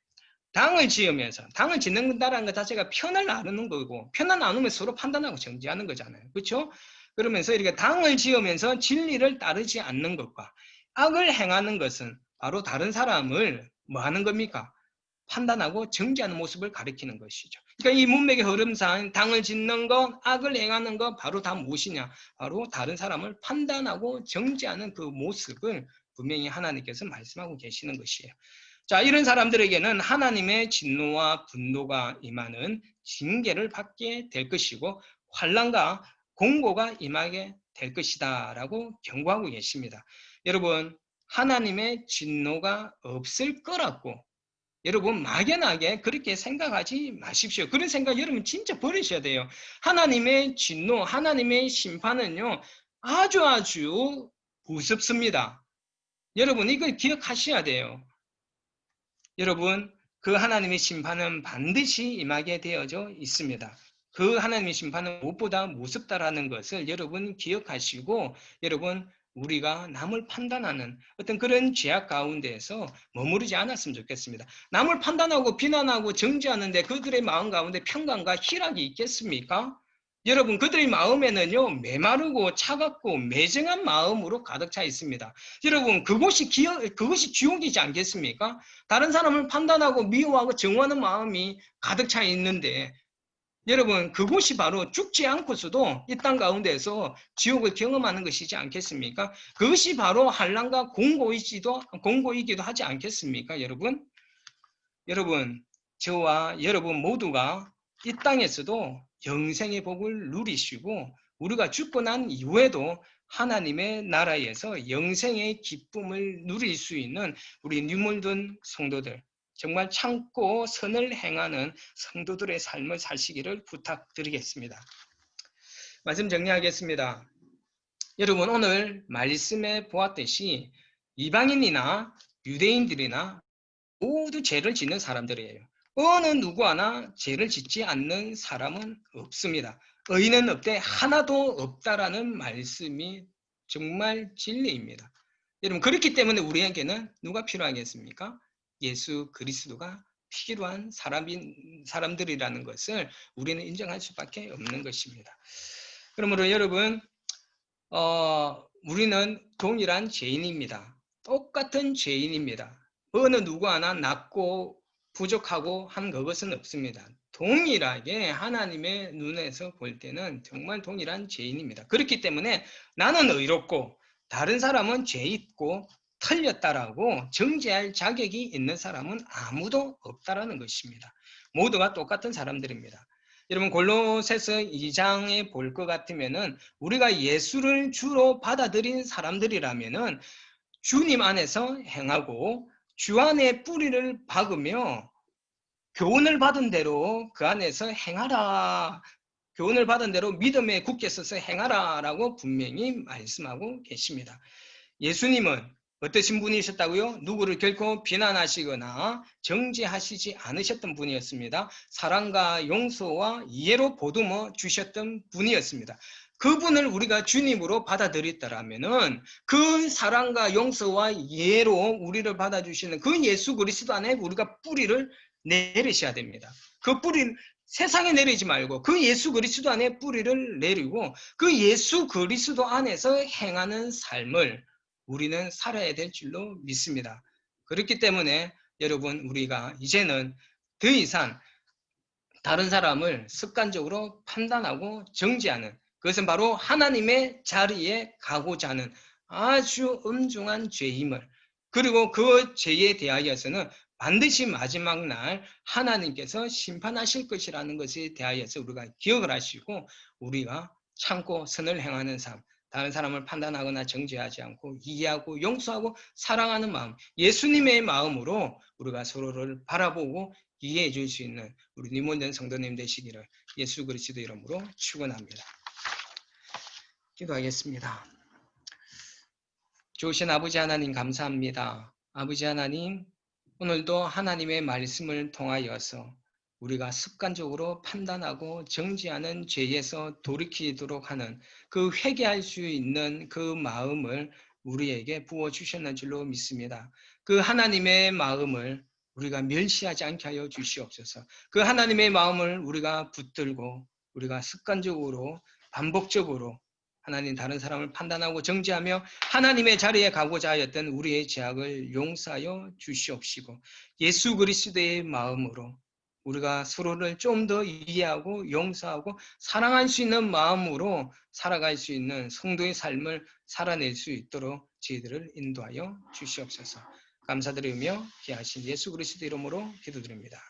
당을 지으면서, 당을 짓는다는 것 자체가 편을 나누는 거고, 편을 나누면 서로 판단하고 정지하는 거잖아요. 그렇죠? 그러면서 이렇게 당을 지으면서 진리를 따르지 않는 것과 악을 행하는 것은 바로 다른 사람을 뭐 하는 겁니까? 판단하고 정지하는 모습을 가리키는 것이죠. 그러니까 이 문맥의 흐름상 당을 짓는 것, 악을 행하는 것 바로 다 무엇이냐? 바로 다른 사람을 판단하고 정지하는 그 모습을 분명히 하나님께서 말씀하고 계시는 것이에요. 자, 이런 사람들에게는 하나님의 진노와 분노가 임하는 징계를 받게 될 것이고 환난과 공고가 임하게 될 것이다 라고 경고하고 계십니다. 여러분, 하나님의 진노가 없을 거라고 여러분 막연하게 그렇게 생각하지 마십시오. 그런 생각 여러분 진짜 버리셔야 돼요. 하나님의 진노, 하나님의 심판은요 아주 무섭습니다. 여러분 이걸 기억하셔야 돼요. 여러분 그 하나님의 심판은 반드시 임하게 되어져 있습니다. 그 하나님의 심판은 무엇보다 무섭다라는 것을 여러분 기억하시고 여러분 우리가 남을 판단하는 어떤 그런 죄악 가운데에서 머무르지 않았으면 좋겠습니다. 남을 판단하고 비난하고 정죄하는데 그들의 마음 가운데 평강과 희락이 있겠습니까? 여러분 그들의 마음에는요 메마르고 차갑고 매정한 마음으로 가득 차 있습니다. 여러분 그것이 지옥이지 않겠습니까? 다른 사람을 판단하고 미워하고 정하는 마음이 가득 차 있는데 여러분 그곳이 바로 죽지 않고서도 이 땅 가운데에서 지옥을 경험하는 것이지 않겠습니까? 그것이 바로 환난과 공고이기도 하지 않겠습니까? 여러분 저와 여러분 모두가 이 땅에서도 영생의 복을 누리시고 우리가 죽고 난 이후에도 하나님의 나라에서 영생의 기쁨을 누릴 수 있는 우리 유물든 성도들 정말 참고 선을 행하는 성도들의 삶을 사시기를 부탁드리겠습니다. 말씀 정리하겠습니다. 여러분 오늘 말씀에 보았듯이 이방인이나 유대인들이나 모두 죄를 짓는 사람들이에요. 어느 누구 하나 죄를 짓지 않는 사람은 없습니다. 의인은 없되 하나도 없다라는 말씀이 정말 진리입니다. 여러분 그렇기 때문에 우리에게는 누가 필요하겠습니까? 예수 그리스도가 필요한 사람들이라는 것을 우리는 인정할 수밖에 없는 것입니다. 그러므로 여러분, 우리는 동일한 죄인입니다. 똑같은 죄인입니다. 어느 누구 하나 낫고 부족하고 한 그것은 없습니다. 동일하게 하나님의 눈에서 볼 때는 정말 동일한 죄인입니다. 그렇기 때문에 나는 의롭고 다른 사람은 죄 있고 틀렸다라고 정죄할 자격이 있는 사람은 아무도 없다라는 것입니다. 모두가 똑같은 사람들입니다. 여러분 골로새서 2장에 볼 것 같으면은 우리가 예수를 주로 받아들인 사람들이라면은 주님 안에서 행하고 주 안에 뿌리를 박으며 교훈을 받은 대로 그 안에서 행하라. 교훈을 받은 대로 믿음에 굳게 서서 행하라 라고 분명히 말씀하고 계십니다. 예수님은 어떠신 분이셨다고요? 누구를 결코 비난하시거나 정죄하시지 않으셨던 분이었습니다. 사랑과 용서와 이해로 보듬어 주셨던 분이었습니다. 그분을 우리가 주님으로 받아들였더라면은 그 사랑과 용서와 이해로 우리를 받아주시는 그 예수 그리스도 안에 우리가 뿌리를 내리셔야 됩니다. 그 뿌리를 세상에 내리지 말고 그 예수 그리스도 안에 뿌리를 내리고 그 예수 그리스도 안에서 행하는 삶을 우리는 살아야 될 줄로 믿습니다. 그렇기 때문에 여러분 우리가 이제는 더 이상 다른 사람을 습관적으로 판단하고 정죄하는 그것은 바로 하나님의 자리에 가고자 하는 아주 엄중한 죄임을 그리고 그 죄에 대하여서는 반드시 마지막 날 하나님께서 심판하실 것이라는 것에 대하여서 우리가 기억을 하시고 우리가 참고 선을 행하는 삶 다른 사람을 판단하거나 정죄하지 않고 이해하고 용서하고 사랑하는 마음 예수님의 마음으로 우리가 서로를 바라보고 이해해 줄 수 있는 우리 리몬전 성도님 되시기를 예수 그리스도 이름으로 축원합니다. 기도하겠습니다. 좋으신 아버지 하나님 감사합니다. 아버지 하나님 오늘도 하나님의 말씀을 통하여서 우리가 습관적으로 판단하고 정죄하는 죄에서 돌이키도록 하는 그 회개할 수 있는 그 마음을 우리에게 부어주셨는 줄로 믿습니다. 그 하나님의 마음을 우리가 멸시하지 않게 하여 주시옵소서. 그 하나님의 마음을 우리가 붙들고 우리가 습관적으로 반복적으로 하나님 다른 사람을 판단하고 정죄하며 하나님의 자리에 가고자 하였던 우리의 죄악을 용서하여 주시옵시고 예수 그리스도의 마음으로 우리가 서로를 좀 더 이해하고 용서하고 사랑할 수 있는 마음으로 살아갈 수 있는 성도의 삶을 살아낼 수 있도록 저희들을 인도하여 주시옵소서. 감사드리며 귀하신 예수 그리스도 이름으로 기도드립니다.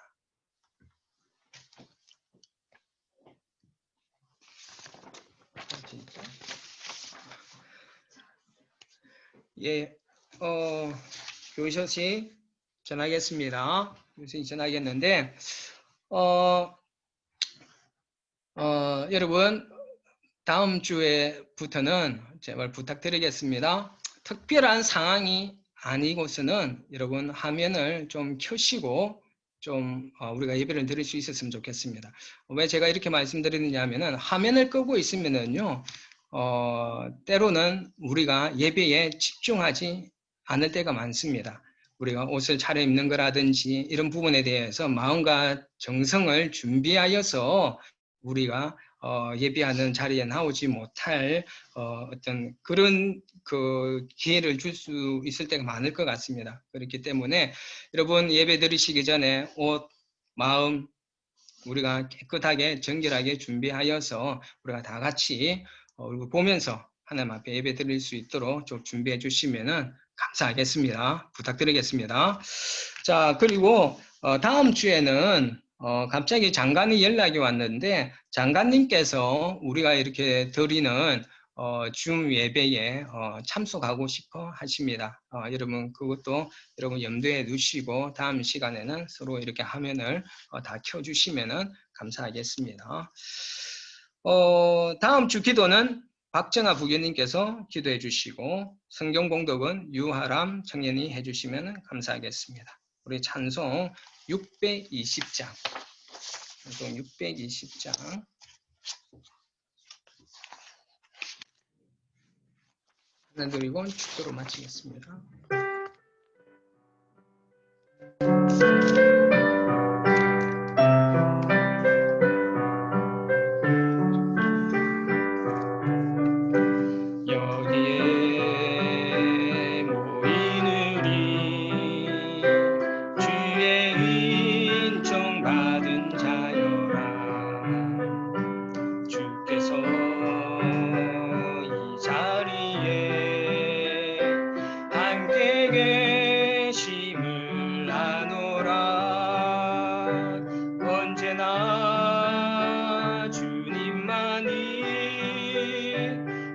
예, 교셔시 전하겠습니다. 교셔시 전하겠는데, 여러분, 다음 주에부터는 제발 부탁드리겠습니다. 특별한 상황이 아니고서는 여러분 화면을 좀 켜시고 좀 우리가 예배를 드릴 수 있었으면 좋겠습니다. 왜 제가 이렇게 말씀드리느냐 하면은 화면을 끄고 있으면은요, 때로는 우리가 예배에 집중하지 않을 때가 많습니다. 우리가 옷을 차려입는 거라든지 이런 부분에 대해서 마음과 정성을 준비하여서 우리가 예배하는 자리에 나오지 못할 어떤 그런 그 기회를 줄 수 있을 때가 많을 것 같습니다. 그렇기 때문에 여러분 예배 드리시기 전에 옷, 마음 우리가 깨끗하게 정결하게 준비하여서 우리가 다 같이 얼굴 보면서 하나님 앞에 예배 드릴 수 있도록 좀 준비해 주시면은 감사하겠습니다. 부탁드리겠습니다. 자, 그리고 다음 주에는 갑자기 장관이 연락이 왔는데 장관님께서 우리가 이렇게 드리는 줌 예배에 참석하고 싶어 하십니다. 여러분 그것도 여러분 염두에 두시고 다음 시간에는 서로 이렇게 화면을 다 켜주시면은 감사하겠습니다. 다음 주 기도는 박정아 부교님께서 기도해 주시고 성경 공독은 유하람 청년이 해주시면 감사하겠습니다. 우리 찬송 620장 찬송 620장 하나드리고 축도로 마치겠습니다. 언제나 주님만이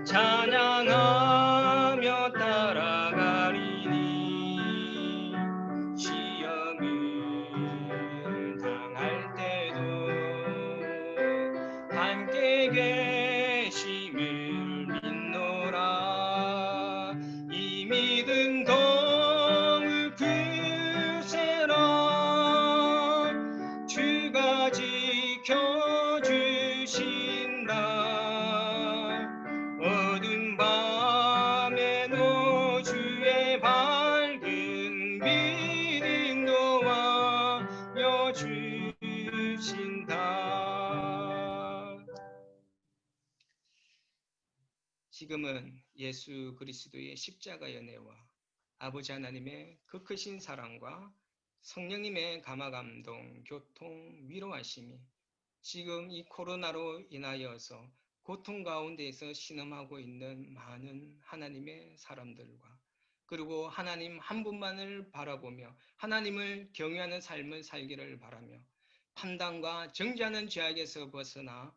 찬양하며 따라가리니 시험을 당할 때도 함께 계심을 믿노라. 이 믿음 더욱 굳세라. 주가 지켜주신다. 어두운 밤에도 주의 밝은 빛 인도하여 주신다. 지금은 예수 그리스도의 십자가 연애와 아버지 하나님의 그 크신 사랑과 성령님의 감화감동, 교통, 위로하심이 지금 이 코로나로 인하여서 고통 가운데에서 신음하고 있는 많은 하나님의 사람들과 그리고 하나님 한 분만을 바라보며 하나님을 경외하는 삶을 살기를 바라며 판단과 정죄하는 죄악에서 벗어나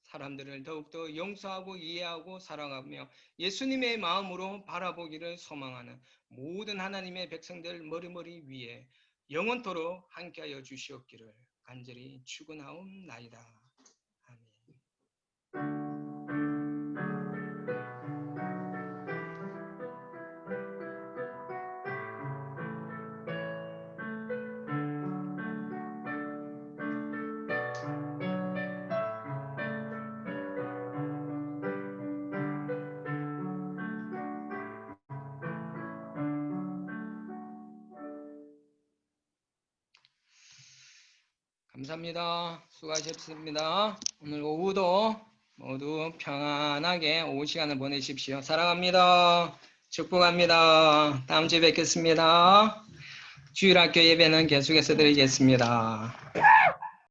사람들을 더욱더 용서하고 이해하고 사랑하며 예수님의 마음으로 바라보기를 소망하는 모든 하나님의 백성들 머리머리 위에 영원토록 함께하여 주시옵기를 간절히 축원하옵나이다. 아멘. 감사합니다. 수고하셨습니다. 오늘 오후도 모두 평안하게 오후 시간을 보내십시오. 사랑합니다. 축복합니다. 다음 주에 뵙겠습니다. 주일학교 예배는 계속해서 드리겠습니다.